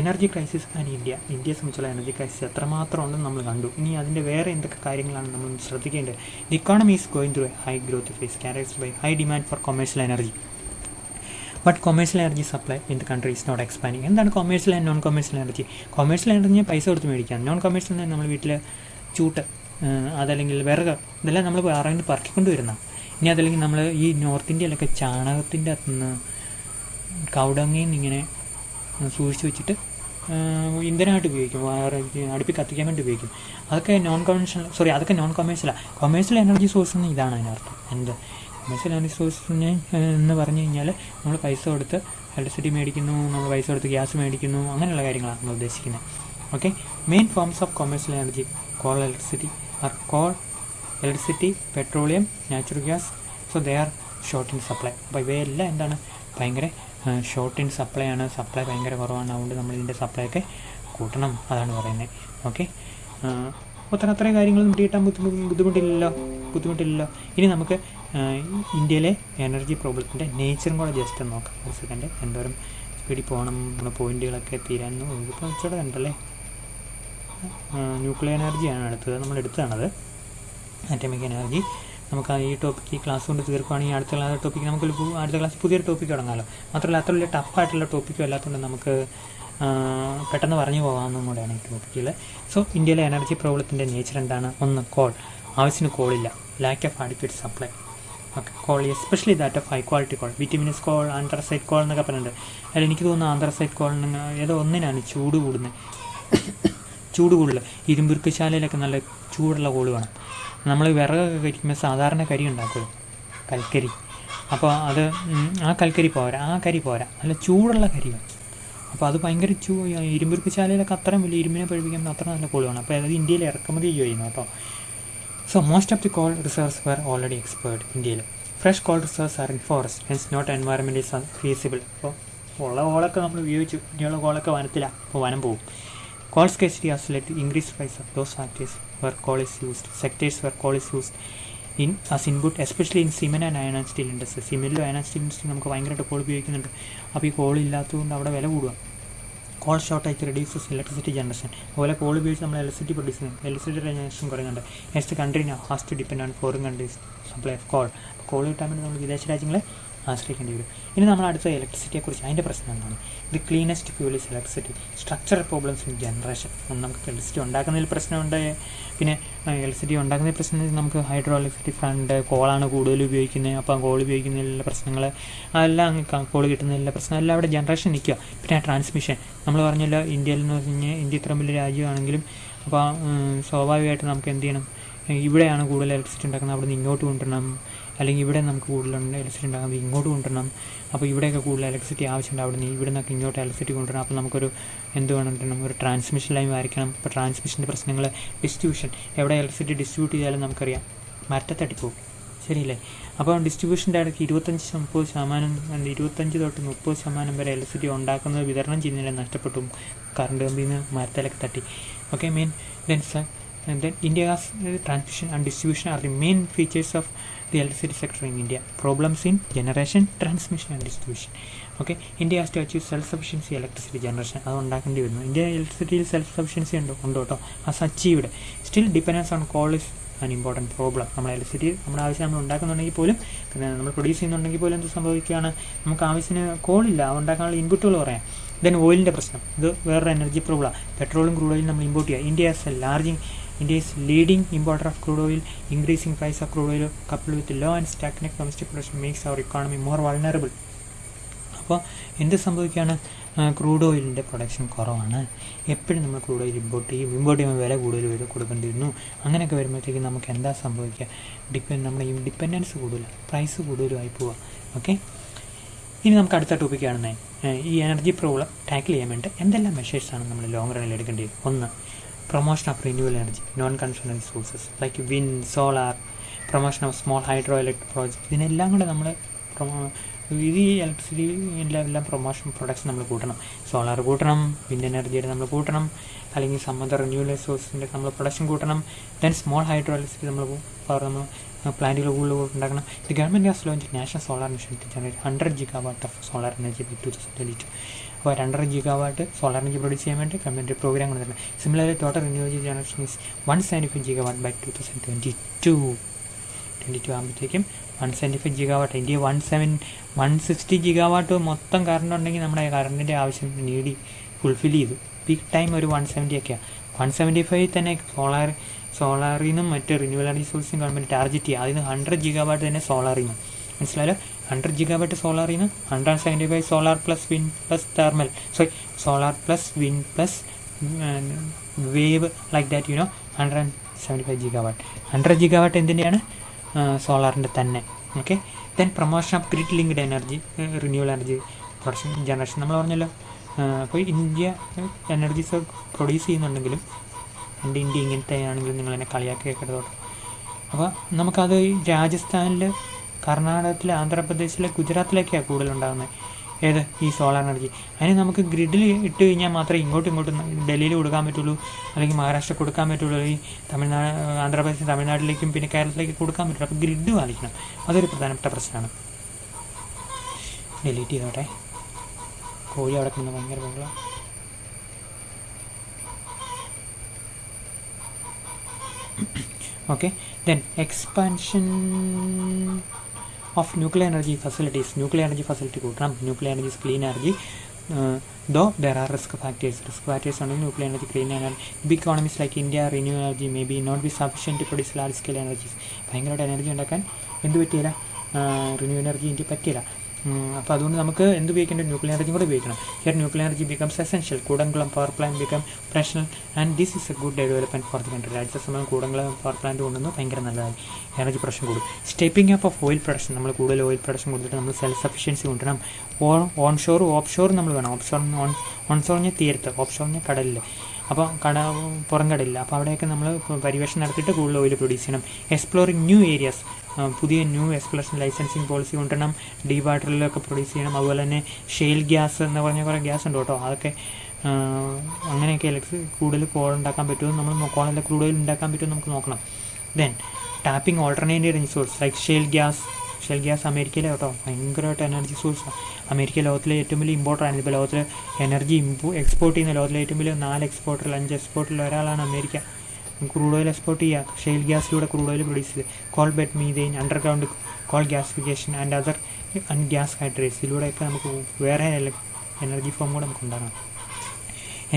energy crisis and ഇന്ത്യയെ സംബന്ധിച്ചുള്ള എനർജി ക്രൈസിസ് എത്രമാത്രം ഉണ്ടെന്ന് നമ്മൾ കണ്ടു. ഇനി അതിൻ്റെ വേറെ എന്തൊക്കെ കാര്യങ്ങളാണ് നമ്മൾ ശ്രദ്ധിക്കേണ്ടത്. The economy is going through a high growth phase characterised by high demand for commercial energy. But commercial energy supply in the country is not expanding. എന്താണ് commercial and non commercial energy? Commercial energy പൈസ കൊടുത്ത് മേടിക്കാം. നോൺ കൊമേഴ്ഷ്യൽ നമ്മൾ വീട്ടിൽ ചൂട്ട്, അതല്ലെങ്കിൽ വിറക്, ഇതെല്ലാം നമ്മൾ അറിഞ്ഞ് പറക്കിക്കൊണ്ട് വരുന്ന. ഇനി അതല്ലെങ്കിൽ നമ്മൾ ഈ നോർത്ത് ഇന്ത്യയിലൊക്കെ ചാണകത്തിൻ്റെ അകത്തുനിന്ന് കൗടങ്ങിയിൽ നിന്ന് ഇങ്ങനെ സൂക്ഷിച്ച് വെച്ചിട്ട് ഇന്ധനമായിട്ട് ഉപയോഗിക്കും, അടുപ്പിൽ കത്തിക്കാൻ വേണ്ടി ഉപയോഗിക്കും. അതൊക്കെ നോൺ കൊമേഴ്ഷ്യലാണ്. കൊമേഴ്ഷ്യൽ എനർജി സോഴ്സ് എന്ന് ഇതാണ് അതിനർത്ഥം. എന്ത് കൊമേഴ്ഷ്യൽ എനർജി സോഴ്സിന് എന്ന് പറഞ്ഞു കഴിഞ്ഞാൽ നമ്മൾ പൈസ കൊടുത്ത് ഇലക്ട്രിസിറ്റി മേടിക്കുന്നു, നമ്മൾ പൈസ കൊടുത്ത് ഗ്യാസ് മേടിക്കുന്നു, അങ്ങനെയുള്ള കാര്യങ്ങളാണ് നമ്മൾ ഉദ്ദേശിക്കുന്നത്. Okay, main forms of commercial energy call electricity, petroleum, natural gas. So they are short in supply. അപ്പോൾ ഇവയെല്ലാം എന്താണ്, ഭയങ്കര ഷോർട്ട് ഇൻ സപ്ലൈ ആണ്. സപ്ലൈ ഭയങ്കര കുറവാണ്. അതുകൊണ്ട് നമ്മൾ ഇതിൻ്റെ സപ്ലൈ ഒക്കെ കൂട്ടണം, അതാണ് പറയുന്നത്. ഓക്കെ, അത്രയും കാര്യങ്ങളൊന്നും കിട്ടാൻ ബുദ്ധിമുട്ടില്ലല്ലോ. ഇനി നമുക്ക് ഇന്ത്യയിലെ എനർജി പ്രോബ്ലത്തിൻ്റെ നേച്ചറും കൂടെ ജസ്റ്റ് നോക്കാം. ഒരു സെക്കൻഡ്, എന്തോരം സ്പീഡിൽ പോകണം, നമ്മുടെ പോയിന്റുകളൊക്കെ തീരാനും. ഇതിപ്പോൾ വെച്ചോടെ കണ്ടല്ലേ, ന്യൂക്ലിയർ എനർജിയാണ് അടുത്തത്, നമ്മൾ എടുത്തതാണത്. Atomic energy. നമുക്ക് ഈ ടോപ്പിക്ക് ഈ ക്ലാസ് കൊണ്ട് തീർക്കുകയാണെങ്കിൽ അടുത്ത ടോപ്പിക്ക് നമുക്ക് അടുത്ത ക്ലാസ് പുതിയൊരു ടോപ്പിക്ക് തുടങ്ങാമല്ലോ. മാത്രമല്ല അത്ര വലിയ ടഫായിട്ടുള്ള ടോപ്പിക്കും അല്ലാത്തതുകൊണ്ട് നമുക്ക് പെട്ടെന്ന് പറഞ്ഞു പോകാമെന്നും കൂടെയാണ് ഈ ടോപ്പിക്കിൽ. സോ ഇന്ത്യയിലെ എനർജി പ്രോബ്ലത്തിൻ്റെ നേച്ചർ എന്താണ്? ഒന്ന്, കോൾ. ആവശ്യത്തിന് കോളില്ല, lack of adequate supply. Coal, especially that of high quality coal, bituminous coal, anthracite coal എന്നൊക്കെ പറഞ്ഞിട്ടുണ്ട്. അതിൽ എനിക്ക് തോന്നുന്നു ആന്ത്രസൈറ്റ് കോളിന് ഏതോ ഒന്നിനാണ് ചൂട് കൂടുന്നത്. ചൂട് കൂടുതൽ ഇരുമ്പുരുക്കശാലയിലൊക്കെ നല്ല ചൂടുള്ള കോൾ വേണം. നമ്മൾ വിറകൊക്കെ കഴിക്കുമ്പോൾ സാധാരണ കരി ഉണ്ടാക്കുമല്ലോ, കൽക്കരി. അപ്പോൾ അത് ആ കൽക്കരി പോരാ, ആ കരി പോരാ, നല്ല ചൂടുള്ള കരി വേണം. അപ്പോൾ അത് ഭയങ്കര ഇരുമ്പുരുക്കശാലയിലൊക്കെ അത്രയും വലിയ ഇരുമ്പിനെ പഴിപ്പിക്കാൻ അത്ര നല്ല കോൾ വേണം. അപ്പോൾ അത് ഇന്ത്യയിൽ ഇറക്കുമതി ചെയ്യുന്നു കേട്ടോ. So most of the coal reserves were already explored ഇന്ത്യയിൽ. Fresh coal reserves are in forest, hence not environmentally feasible. അപ്പോൾ ഉള്ള കോളൊക്കെ നമ്മൾ ഉപയോഗിച്ചു, ഇനിയുള്ള കോളൊക്കെ വനത്തിലാണ്, അപ്പോൾ വനം പോകും. Coal scarcity has led to increase price of those factories where coal is used, sectors where coal is used as input, especially in cement and iron and steel industry. സിമെൻറ്റിലും അയൺ ആൻഡ് സ്റ്റീൽ ഇൻഡസ്ട്രി നമുക്ക് ഭയങ്കരമായിട്ട് കോൾ ഉപയോഗിക്കുന്നുണ്ട്. അപ്പോൾ ഈ കോൾ ഇല്ലാത്തതുകൊണ്ട് അവിടെ വില കൂടുക. Coal shortage reduces electricity generation. അതുപോലെ കോൾ ഉപയോഗിച്ച് നമ്മൾ ഇലക്ട്രിസിറ്റി പ്രൊഡ്യൂസ് ചെയ്യും, ഇലക്ട്രിസിറ്റി ജനറേഷൻ കുറയുന്നുണ്ട്. Next country has to depend on foreign countries supply of coal. Coal കിട്ടാൻ വേണ്ടി നമ്മൾ വിദേശ രാജ്യങ്ങളെ ആശ്രയിക്കേണ്ടി വരും. ഇനി നമ്മൾ അടുത്ത ഇലക്ട്രിസിറ്റിയെക്കുറിച്ച്, അതിൻ്റെ പ്രശ്നം എന്താണ്? The cleanest fuel is electricity. Structural problems in generation. നമുക്ക് ഇലക്ട്രിസിറ്റി ഉണ്ടാക്കുന്നതിൽ പ്രശ്നമുണ്ട്. പിന്നെ ഇലക്ട്രിസിറ്റി ഉണ്ടാക്കുന്നതിൽ പ്രശ്നം നമുക്ക് ഹൈഡ്രോ ഇലക്ട്രിസിറ്റി ഫ്രണ്ട് കോളാണ് കൂടുതൽ ഉപയോഗിക്കുന്നത്. അപ്പം കോൾ ഉപയോഗിക്കുന്നതിലുള്ള പ്രശ്നങ്ങൾ അതെല്ലാം, കോൾ കിട്ടുന്നതിലുള്ള പ്രശ്നം എല്ലാം അവിടെ ജനറേഷൻ നിൽക്കുക. പിന്നെ ട്രാൻസ്മിഷൻ നമ്മൾ പറഞ്ഞല്ലോ, ഇന്ത്യയിൽ എന്ന് പറഞ്ഞു കഴിഞ്ഞാൽ ഇന്ത്യ ഇത്ര വലിയ രാജ്യമാണെങ്കിലും അപ്പോൾ സ്വാഭാവികമായിട്ട് നമുക്ക് എന്ത് ചെയ്യണം, ഇവിടെയാണ് കൂടുതൽ ഇലക്ട്രിസിറ്റി ഉണ്ടാക്കുന്നത്, അവിടെ നിന്ന് ഇങ്ങോട്ട് കൊണ്ടുവരണം. അല്ലെങ്കിൽ ഇവിടെ നമുക്ക് കൂടുതലുണ്ട് ഇലക്ട്രിസിറ്റി ഉണ്ടാകുന്നത് ഇങ്ങോട്ട് കൊണ്ടുവരണം. അപ്പോൾ ഇവിടെയൊക്കെ കൂടുതൽ ഇലക്ട്രിസിറ്റി ആവശ്യമുണ്ട്, അവിടെ നിന്ന് ഇവിടെ നിന്നൊക്കെ ഇങ്ങോട്ട് ഇലക്ട്രിസിറ്റി കൊണ്ടുവരണം. അപ്പോൾ നമുക്കൊരു എന്ത് വേണം, ഒരു ട്രാൻസ്മിഷൻ ലൈൻ വരയ്ക്കണം. അപ്പോൾ ട്രാൻസ്മിഷൻ്റെ പ്രശ്നങ്ങൾ, ഡിസ്ട്രിബ്യൂഷൻ, എവിടെ ഇലക്ട്രിസിറ്റി ഡിസ്ട്രിബ്യൂട്ട് ചെയ്താലും നമുക്കറിയാം മരത്തടിപ്പോവും, ശരിയല്ലേ? അപ്പോൾ ഡിസ്ട്രിബ്യൂഷൻ്റെ ഇടയ്ക്ക് 25 തൊട്ട് 30% വരെ ഇലക്ട്രിസിറ്റി ഉണ്ടാക്കുന്നത് വിതരണം ചെയ്യുന്നതിൽ നഷ്ടപ്പെട്ടു, കറണ്ട് കമ്പിയിൽ നിന്ന് മരത്തിലൊക്കെ തട്ടി. Okay, then India has transmission and distribution are the main features of the electricity sector in India. Problems in generation, transmission and distribution. Okay, India has to achieve self-sufficiency electricity generation. അത് ഉണ്ടാക്കേണ്ടി വരുന്നു. ഇന്ത്യ ഇലക്ട്രിസിറ്റിയിൽ സെൽഫ് സഫിഷ്യൻസി ഉണ്ട് കേട്ടോ. As achieved. Still dependence on call is an important problem. നമ്മൾ ഇലക്ട്രിസിറ്റി നമ്മുടെ ആവശ്യം നമ്മൾ ഉണ്ടാക്കുന്നുണ്ടെങ്കിൽ പോലും, പിന്നെ നമ്മൾ പ്രൊഡ്യൂസ് ചെയ്യുന്നുണ്ടെങ്കിൽ പോലും എന്ത് സംഭവിക്കുകയാണ്, നമുക്ക് ആവശ്യത്തിന് കോളില്ല, ഉണ്ടാക്കാനുള്ള ഇൻപുട്ടുകൾ പറയാം. ദെൻ ഓയിലിൻ്റെ പ്രശ്നം, ഇത് വേറൊരു എനർജി പ്രോബ്ലമാണ്. പെട്രോളും ക്രൂഡ് ഓയിലും നമ്മൾ ഇമ്പോർട്ട് ചെയ്യുക. India is leading importer of crude oil. Increasing price of crude oil coupled with low and stagnant domestic production makes our economy more vulnerable. അപ്പോൾ എന്ത് സംഭവിക്കുകയാണ്, ക്രൂഡ് ഓയിലിൻ്റെ പ്രൊഡക്ഷൻ കുറവാണ്. എപ്പോഴും നമ്മൾ ക്രൂഡ് ഓയിൽ ഇമ്പോർട്ട് ചെയ്യുമ്പോൾ വില കൂടുതൽ കൊടുക്കേണ്ടി വരുന്നു. അങ്ങനെയൊക്കെ വരുമ്പോഴത്തേക്കും നമുക്ക് എന്താ സംഭവിക്കുക, നമ്മുടെ ഡിപ്പെൻഡൻസ് കൂടുതൽ, പ്രൈസ് കൂടുതലുമായി പോവുക. ഓക്കെ, ഇനി നമുക്ക് അടുത്ത ടോപ്പിക് കാണുന്നത്, ഈ എനർജി പ്രോബ്ലം ടാക്കിൾ ചെയ്യാൻ വേണ്ടി എന്തെല്ലാം മെഷേഴ്സാണ് നമ്മൾ ലോങ് റണ്ണിൽ എടുക്കേണ്ടത്. ഒന്ന്, promotion of renewable energy, non-conventional sources like wind, solar, promotion of small hydroelectric projects. ഇതിനെല്ലാം കൂടെ നമ്മൾ ഇത് ഈ ഇലക്ട്രിസിറ്റി എല്ലാം പ്രൊഡക്ഷൻ നമ്മൾ കൂട്ടണം. സോളാർ കൂട്ടണം, വിൻഡ് എനർജിയുടെ നമ്മൾ കൂട്ടണം, അല്ലെങ്കിൽ സമ്മർ റിന്യൂവബിൾ സോഴ്സിൻ്റെ നമ്മൾ പ്രൊഡക്ഷൻ കൂട്ടണം. ദെൻ സ്മോൾ ഹൈഡ്രോ ഇലക്ട്രിസിറ്റി നമ്മൾ പ്ലാന്റുകൾ കൂടുതൽ ഉണ്ടാക്കണം. The government has launch national solar mission to generate 100 GW of solar energy by 2022. അപ്പോൾ 200 GW സോളാർ എനർജി പ്രൊഡ്യൂസ് ചെയ്യാൻ വേണ്ടി ഗവൺമെൻറ് പ്രോഗ്രാം കൊണ്ടുവരണം. Similarly total renewable generation is 175 GW by 2022 ആകുമ്പോഴത്തേക്കും 175 GW. ഇന്ത്യ 160 GW മൊത്തം കറണ്ട് ഉണ്ടെങ്കിൽ നമ്മുടെ കറണ്ടിൻ്റെ ആവശ്യം ഫുൾഫിൽ ചെയ്തു. പീക്ക് ടൈം ഒരു 170 ഒക്കെയാണ്. 175 തന്നെ സോളാറിൽ നിന്നും മറ്റ് റിന്യൂവബിൾ എനർജി സോഴ്സിനും ഗവൺമെൻറ് ടാർഗറ്റ് ചെയ്യുക. അതിന് 100 GW തന്നെ സോളാറിൽ നിന്നും, മനസ്സിലായാലോ? 100 GW സോളാറിൽ നിന്ന് 175 solar plus wind plus thermal, solar plus wind plus wave, like that 175 GW. 100 GW എന്തിൻ്റെയാണ്? സോളാറിൻ്റെ തന്നെ. Okay, then promotion off grid linked energy, renewable energy production generation. നമ്മൾ പറഞ്ഞല്ലോ, അപ്പോൾ ഇന്ത്യ എനർജി പ്രൊഡ്യൂസ് ചെയ്യുന്നുണ്ടെങ്കിലും ഇന്ത്യ ഇങ്ങനത്തെ ആണെങ്കിലും നിങ്ങൾ എന്നെ കളിയാക്കി കേട്ടതോട്ടെ. അപ്പോൾ നമുക്കത് രാജസ്ഥാനിൽ, കർണാടകത്തിൽ, ആന്ധ്രാപ്രദേശിൽ, ഗുജറാത്തിലൊക്കെയാണ് കൂടുതലുണ്ടാകുന്നത്. ഏത്? ഈ സോളാർ എനർജി. അതിന് നമുക്ക് ഗ്രിഡിൽ ഇട്ട് കഴിഞ്ഞാൽ മാത്രമേ ഇങ്ങോട്ടും ഡൽഹിയിൽ കൊടുക്കാൻ പറ്റുള്ളൂ, അല്ലെങ്കിൽ മഹാരാഷ്ട്ര കൊടുക്കാൻ പറ്റുള്ളൂ, ഈ ആന്ധ്രാപ്രദേശ്, തമിഴ്നാട്ടിലേക്കും പിന്നെ കേരളത്തിലേക്ക് കൊടുക്കാൻ പറ്റുള്ളൂ. അപ്പോൾ ഗ്രിഡ് പാലിക്കണം, അതൊരു പ്രധാനപ്പെട്ട പ്രശ്നമാണ്. ഡിലീറ്റ് ചെയ്തോട്ടെ, കോഴി അവിടെ കിടന്ന് ഭയങ്കര ബഹളം. Okay, then expansion of nuclear energy facilities. Nuclear energy facility കൂട്ടണം. Nuclear energy clean energy, though there are risk factors ഉണ്ടെങ്കിൽ nuclear energy clean energy. Big economies like India renewable energy may be not be sufficient to produce large scale energies. ഭയങ്കരമായിട്ട് എനർജി ഉണ്ടാക്കാൻ എന്ത് പറ്റിയില്ല, റിന്യൂ എനർജി ഇന്ത്യ പറ്റില്ല. അപ്പോൾ അതുകൊണ്ട് നമുക്ക് എന്ത് ഉപയോഗിക്കേണ്ടത്, ന്യൂക്ലിയർ എനർജി കൂടെ ഉപയോഗിക്കണം. Here nuclear energy becomes essential. Kudankulam power plant become professional and this is A good development for the country. രാജ്യത്തെ സമയം കൂടംകുളം പവർ പ്ലാന്റ് കൊണ്ടുവന്ന് ഭയങ്കര നല്ലതായി, എനർജി പ്രൊഡക്ഷൻ കൂടും. Stepping up of oil production, നമ്മൾ കൂടുതൽ ഓയിൽ പ്രൊഡക്ഷൻ കൊടുത്തിട്ട് നമ്മൾ സെൽഫ് സഫിഷ്യൻസി കൊണ്ടുവരണം. ഓൺഷോറും ഓഫ്ഷോറും നമ്മൾ വേണം. ഓൺഷോർ പറഞ്ഞാൽ തീരത്ത്, ഓഫ്ഷോർ പറഞ്ഞാൽ കടലിൽ. അപ്പോൾ പുറം കടലില്ല. അപ്പോൾ അവിടെയൊക്കെ നമ്മൾ പരിവേഷണം നടത്തിയിട്ട് കൂടുതൽ ഓയിൽ പ്രൊഡ്യൂസ് ചെയ്യണം. എക്സ്പ്ലോറിങ് ന്യൂ ഏരിയാസ്, പുതിയ ന്യൂ എക്സ്പ്ലോറേഷൻ ലൈസൻസിങ് പോളിസി കൊണ്ടുവരണം. ഡീ വാട്ടറിലൊക്കെ പ്രൊഡ്യൂസ് ചെയ്യണം. അതുപോലെ തന്നെ ഷെയിൽ ഗ്യാസ് എന്ന് പറഞ്ഞ കുറേ ഗ്യാസ് ഉണ്ട് കേട്ടോ. അതൊക്കെ അങ്ങനെയൊക്കെ കൂടുതൽ കോൾ ഉണ്ടാക്കാൻ പറ്റുമോ, നമ്മൾ കോളല്ല ക്രൂഡ് ഓയിൽ ഉണ്ടാക്കാൻ പറ്റുമോ നമുക്ക് നോക്കണം. Then tapping alternative resource like shale gas അമേരിക്കയിലെ കേട്ടോ ഭയങ്കരമായിട്ട് എനർജി സോഴ്സാണ്. അമേരിക്ക ലോകത്തിലെ ഏറ്റവും വലിയ ഇമ്പോർട്ടറാണ്. ഇപ്പോൾ ലോകത്തിൽ എനർജി എക്സ്പോർട്ട് ചെയ്യുന്ന ലോകത്തിലെ ഏറ്റവും വലിയ 4 എക്സ്പോർട്ടറിൽ 5 എക്സ്പോർട്ടറിൽ ഒരാളാണ് അമേരിക്ക. ക്രൂഡ് ഓയിൽ എക്സ്പോർട്ട് ചെയ്യുക, ഷെയിൽ ഗ്യാസിലൂടെ ക്രൂഡ് ഓയിൽ പ്രൊഡ്യൂസ് ചെയ്ത് coal bed methane underground coal gasification and other gas hydrates, ഇതിലൂടെയൊക്കെ നമുക്ക് വേറെ എനർജി ഫോം കൂടെ നമുക്ക് ഉണ്ടാകണം.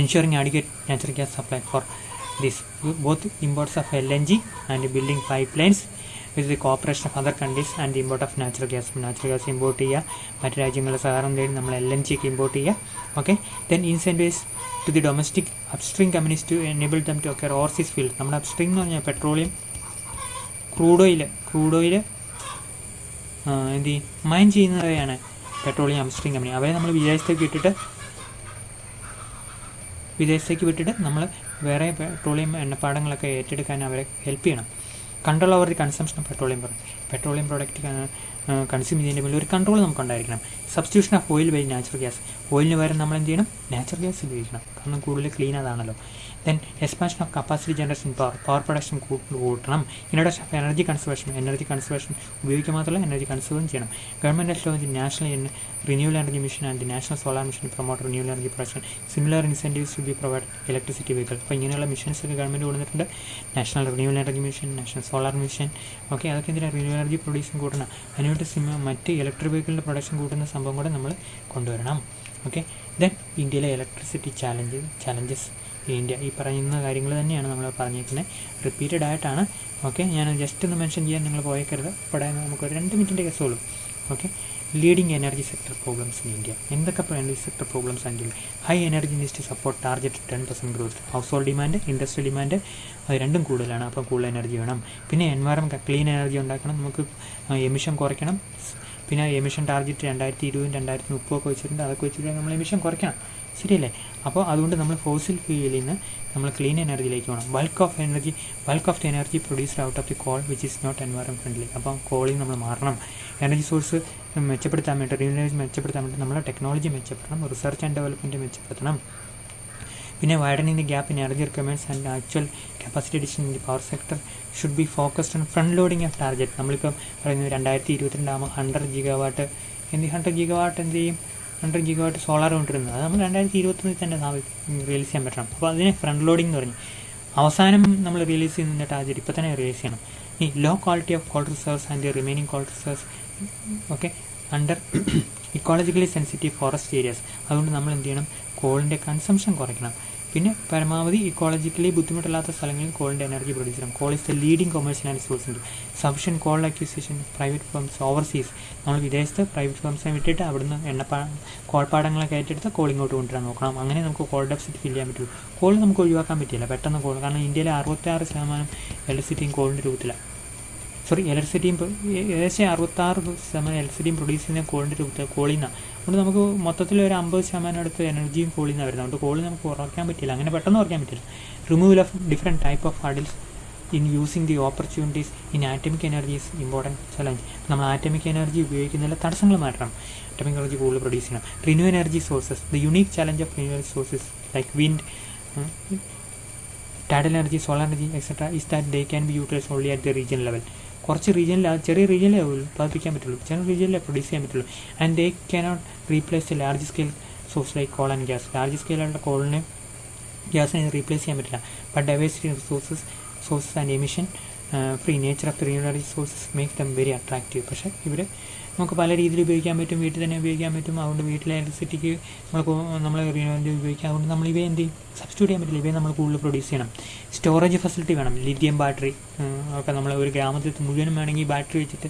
Ensuring adequate natural gas supply for this both imports of LNG and building pipelines with the cooperation of other countries and the import of natural gas import ചെയ്യുക. മറ്റു രാജ്യങ്ങളുടെ സഹകരണം തേടി നമ്മൾ LNG ഒക്കെ ഇമ്പോർട്ട് ചെയ്യുക. Okay, then incentives to the domestic upstream companies to enable them to ഒക്കെ ഓവർസീസ് ഫീൽഡ്. നമ്മുടെ അപ്സ്ട്രീം എന്ന് പറഞ്ഞാൽ പെട്രോളിയം, ക്രൂഡ് ഓയിൽ എന്ത് ചെയ്യും, മൈൻ ചെയ്യുന്നവയാണ് പെട്രോളിയം അപ്സ്ട്രീം കമ്പനി. അവരെ നമ്മൾ വിദേശത്തേക്ക് വിട്ടിട്ട് നമ്മൾ വേറെ പെട്രോളിയം എണ്ണപ്പാടങ്ങളൊക്കെ ഏറ്റെടുക്കാൻ അവരെ ഹെൽപ്പ് ചെയ്യണം. Control over the consumption of petroleum product consume ചെയ്യുന്നതിൻ്റെ മുന്നിൽ ഒരു കൺട്രോൾ നമുക്കുണ്ടായിരിക്കണം. Substitution of oil by natural gas, ഓയിലിന് പകരം നമ്മൾ എന്ത് ചെയ്യണം, നാച്ചുറൽ ഗ്യാസ് ഉപയോഗിക്കണം. കാരണം കൂടുതൽ ക്ലീൻ അതാണല്ലോ. Then expansion of capacity generation power production കൂട്ടണം. ഇൻട്രൊഡക്ഷൻ ഓഫ് എനർജി കൺസർവേഷൻ ഉപയോഗിക്കുക മാത്രമല്ല എനർജി കൺസേർവും ചെയ്യണം. Government has launch national renewal energy mission and the national solar mission promote renewal energy production. Similar incentives to be provide electricity vehicle. അപ്പോൾ ഇങ്ങനെയുള്ള മിഷൻസ് ഒക്കെ ഗവൺമെൻറ് കൊടുത്തിട്ടുണ്ട്. National renewal energy mission, national solar mission. Okay, അതൊക്കെ എന്തിനാണ് റിന്യൂവൽ എനർജി പ്രൊഡ്യൂഷൻ കൂട്ടണം. അതിനുവേണ്ടി മറ്റ് ഇലക്ട്രിക് വെഹിക്കിളിൻ്റെ പ്രൊഡക്ഷൻ കൂട്ടുന്ന സംഭവം കൂടെ നമ്മൾ കൊണ്ടുവരണം. ഓക്കെ, ദെൻ ഇന്ത്യയിലെ ഇലക്ട്രിസിറ്റി ചാലഞ്ചസ് ഇന്ത്യ. ഈ പറയുന്ന കാര്യങ്ങൾ തന്നെയാണ് നമ്മൾ പറഞ്ഞിരിക്കുന്നത്, റിപ്പീറ്റഡ് ആയിട്ടാണ്. ഓക്കെ, ഞാൻ ജസ്റ്റ് ഒന്ന് മെൻഷൻ ചെയ്യാൻ നിങ്ങൾ പോയേക്കരുത്. ഇവിടെ നമുക്കൊരു 2 മിനിറ്റിൻ്റെ കേസുള്ളൂ. Okay, leading energy sector problems in India. എന്തൊക്കെ എനർജി സെക്ടർ പ്രോബ്ലംസ് ആണെങ്കിൽ high energy needs to support target 10% growth. Household demand, industrial demand അത് രണ്ടും കൂടുതലാണ്. അപ്പോൾ കൂടുതൽ എനർജി വേണം. പിന്നെ എൻവയറമെൻറ്റ് ക്ലീൻ എനർജി ഉണ്ടാക്കണം. നമുക്ക് എമിഷൻ കുറയ്ക്കണം. പിന്നെ എമിഷൻ ടാർഗറ്റ് 2020, 2030 ഒക്കെ വെച്ചിട്ടുണ്ട്. അതൊക്കെ വെച്ചിട്ട് നമ്മൾ എമിഷൻ കുറയ്ക്കണം. ശരിയല്ലേ? അപ്പോൾ അതുകൊണ്ട് നമ്മൾ ഫോസിൽ ഫ്യൂലിൽ നിന്ന് നമ്മൾ ക്ലീൻ എനർജിയിലേക്ക് പോകണം. Bulk of the energy produced out of the coal which is not environment friendly. അപ്പോൾ കോളിൽ നമ്മൾ മാറണം. എനർജി സോഴ്സ് മെച്ചപ്പെടുത്താൻ വേണ്ടി, റിന്യൂവൽ മെച്ചപ്പെടുത്താൻ വേണ്ടി നമ്മളെ ടെക്നോളജി മെച്ചപ്പെടണം, റിസർച്ച് ആൻഡ് ഡെവലപ്മെൻറ്റ് മെച്ചപ്പെടുത്തണം. പിന്നെ widening the gap in energy requirements and actual capacity addition in the power sector should be focused on front loading of target. നമ്മളിപ്പോൾ പറയുന്നത് 2022 ആകുമ്പോൾ 100 ഗിഗാവാട്ട് എന്ത് ചെയ്യും, 100 ഗിഗാവാട്ട് സോളാർ കൊണ്ടിരുന്നത്. അത് നമ്മൾ 2021 തന്നെ റിലീസ് ചെയ്യാൻ പറ്റണം. അപ്പോൾ അതിനെ ഫ്രണ്ട് ലോഡിംഗ് എന്ന് പറഞ്ഞു. അവസാനം നമ്മൾ റിലീസ് ചെയ്യുന്ന ടാർഗറ്റ് ഇപ്പോൾ തന്നെ റിലീസ് ചെയ്യണം. ഈ low quality of coal reserves and the remaining coal reserves okay under ecologically sensitive forest areas. അതുകൊണ്ട് നമ്മൾ എന്ത് ചെയ്യണം, കോളിൻ്റെ കൺസംഷൻ കുറയ്ക്കണം. പിന്നെ പരമാവധി ഇക്കോളജിക്കലി ബുദ്ധിമുട്ടില്ലാത്ത സ്ഥലങ്ങളിൽ കോളിൻ്റെ എനർജി പ്രൊഡ്യൂസ് ചെയ്യണം. Coal is the leading commercial and source ഉണ്ട്. Sufficient coal acquisition private firms overseas. നമ്മൾ വിദേശത്ത് പ്രൈവറ്റ് ഫേംസിനെ വിട്ടിട്ട് അവിടുന്ന് കോൾപ്പാടങ്ങളൊക്കെ ഏറ്റെടുത്ത് കോൾ ഇങ്ങോട്ട് കൊണ്ടുവരാൻ നോക്കണം. അങ്ങനെ നമുക്ക് കോൾ ഡെഫിസിറ്റ് ഫില്ല് ചെയ്യാൻ പറ്റുള്ളൂ. കോൾ നമുക്ക് ഒഴിവാക്കാൻ പറ്റില്ല പെട്ടെന്ന് കോൾ. കാരണം ഇന്ത്യയിലെ 66% ഇലക്ട്രിസിറ്റിയും കോളിൻ്റെ രൂപത്തിലാണ്. ഇലക്ട്രിസിറ്റിയും ഏകദേശം 66% ഇലക്ട്രിസിറ്റിയും പ്രൊഡ്യൂസ് ചെയ്യുന്ന കോളിൻ്റെ രൂപത്തിൽ കോളിൽ നിന്നാണ്. അതുകൊണ്ട് നമുക്ക് മൊത്തത്തിൽ ഒരു 50% അടുത്ത് എനർജിയും കോളിൽ നിന്നാണ് വരുന്നത്. അതുകൊണ്ട് കോളിൽ നമുക്ക് കുറയ്ക്കാൻ പറ്റില്ല, അങ്ങനെ പെട്ടെന്ന് കുറയ്ക്കാൻ പറ്റില്ല. Removal of different type of hurdles in using the opportunities in atomic energy is important challenge. നമ്മൾ ആറ്റമിക് എനർജി ഉപയോഗിക്കുന്നതിൽ തടസ്സങ്ങൾ മാറ്റണം. ആറ്റമിക് എനർജി കൂടുതൽ പ്രൊഡ്യൂസ് ചെയ്യണം. Renew energy sources. The unique challenge of renew energy sources like wind, tidal energy, solar energy, etc. is that they can be utilized only at the regional level. കുറച്ച് ചെറിയ റീജിയനിലേ ഉൽപ്പാദിപ്പിക്കാൻ പറ്റുള്ളൂ, ചെറിയ റീജിയനിലേ പ്രൊഡ്യൂസ് ചെയ്യാൻ പറ്റുള്ളൂ. And they cannot replace the large scale source like coal and gas. Large സ്കെയിലുള്ള കോളിനെ ഗ്യാസിനെ റീപ്ലേസ് ചെയ്യാൻ പറ്റില്ല. But diversity sources and emission free nature of the renewal energy sources make them very attractive. പക്ഷേ ഇവർ നമുക്ക് പല രീതിയിൽ ഉപയോഗിക്കാൻ പറ്റും, വീട്ടിൽ തന്നെ ഉപയോഗിക്കാൻ പറ്റും. അതുകൊണ്ട് വീട്ടിലെ ഇലക്ട്രിസിറ്റിക്ക് നമ്മൾ റിന്യൂവൽ എനർജി ഉപയോഗിക്കാം. അതുകൊണ്ട് നമ്മൾ ഇവയെ എന്ത് ചെയ്യും, സബ്സ്റ്റിറ്റ്യൂട്ട് ചെയ്യാൻ പറ്റില്ല. ഇവയെ നമ്മൾ കൂടുതൽ പ്രൊഡ്യൂസ് ചെയ്യണം. സ്റ്റോറേജ് ഫെസിലിറ്റി വേണം. ലിഥിയം ബാറ്ററി ഒക്കെ നമ്മൾ ഒരു ഗ്രാമത്തിൽ മുഴുവനും വേണമെങ്കിൽ ബാറ്ററി വെച്ചിട്ട്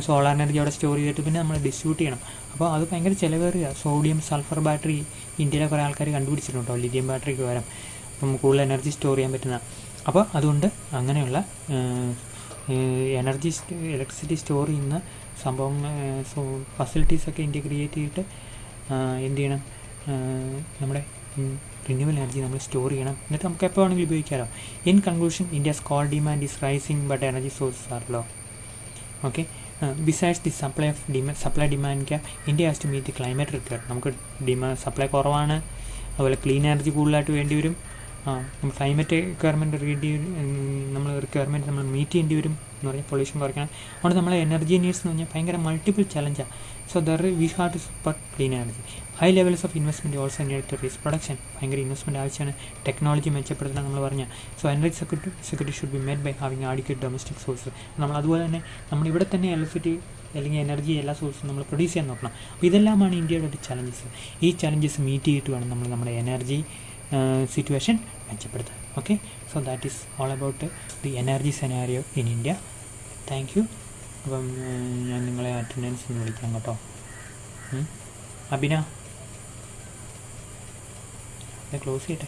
സോളാർ എനർജി അവിടെ സ്റ്റോർ ചെയ്തിട്ട് പിന്നെ നമ്മൾ ഡിസ്ട്രിബ്യൂട്ട് ചെയ്യണം. അപ്പോൾ അത് ഭയങ്കര ചിലവേറിയ. സോഡിയം സൾഫർ ബാറ്ററി ഇന്ത്യയിലെ കുറേ ആൾക്കാർ കണ്ടുപിടിച്ചിട്ടുണ്ടോ, ലിഥിയം ബാറ്ററിക്ക് പകരം. അപ്പം കൂടുതൽ എനർജി സ്റ്റോർ ചെയ്യാൻ പറ്റുന്ന. അപ്പോൾ അതുകൊണ്ട് അങ്ങനെയുള്ള എനർജി ഇലക്ട്രിസിറ്റി സ്റ്റോർ ചെയ്യുന്ന സംഭവം ഫെസിലിറ്റീസൊക്കെ ഇന്ത്യ ക്രിയേറ്റ് ചെയ്തിട്ട് എന്ത് ചെയ്യണം, നമ്മുടെ റിന്യൂവൽ എനർജി നമ്മൾ സ്റ്റോർ ചെയ്യണം. എന്നിട്ട് നമുക്ക് എപ്പോൾ വേണമെങ്കിലും ഉപയോഗിക്കാമല്ലോ. In conclusion, India's coal demand is rising but energy sources are low. Okay, besides the supply demand gap, India has to meet the climate required. നമുക്ക് സപ്ലൈ കുറവാണ്, അതുപോലെ ക്ലീൻ എനർജി കൂടുതലായിട്ട് വേണ്ടി വരും. ക്ലൈമറ്റ് റിക്വയർമെൻറ്റ് നമ്മൾ മീറ്റ് ചെയ്യേണ്ടി വരും എന്ന് പറഞ്ഞാൽ പൊല്യൂഷൻ കുറയ്ക്കണം. അതുകൊണ്ട് നമ്മളെ എനർജി നീഡ്സ് എന്ന് പറഞ്ഞാൽ ഭയങ്കര മൾട്ടിപ്പിൾ ചലഞ്ചാണ്. So we have to support clean energy. High levels of investment also need to raise production. ഭയങ്കര ഇൻവെസ്റ്റ്മെൻറ്റ് ആവശ്യമാണ്. ടെക്നോളജി മെച്ചപ്പെടുത്തണം നമ്മൾ പറഞ്ഞാൽ. So energy security should be made by having adequate domestic source. നമ്മൾ അതുപോലെ തന്നെ നമ്മളിവിടെ തന്നെ ഇലക്ട്രിസിറ്റി അല്ലെങ്കിൽ എനർജി എല്ലാ സോഴ്സും നമ്മൾ പ്രൊഡ്യൂസ് ചെയ്യാൻ നോക്കണം. അപ്പോൾ ഇതെല്ലാമാണ് ഇന്ത്യയുടെ ഒരു ചലഞ്ചസ്. ഈ ചലഞ്ചസ് മീറ്റ് ചെയ്തിട്ട് വേണം നമ്മൾ നമ്മുടെ എനർജി സിറ്റുവേഷൻ മെച്ചപ്പെടുത്താൻ. Okay, so that is all about the energy scenario in India. Thank you. അപ്പം ഞാൻ നിങ്ങളെ അറ്റൻഡൻസ് ഒന്ന് വിളിക്കാം കേട്ടോ. അഭിന, ക്ലോസ് ചെയ്യട്ടെ.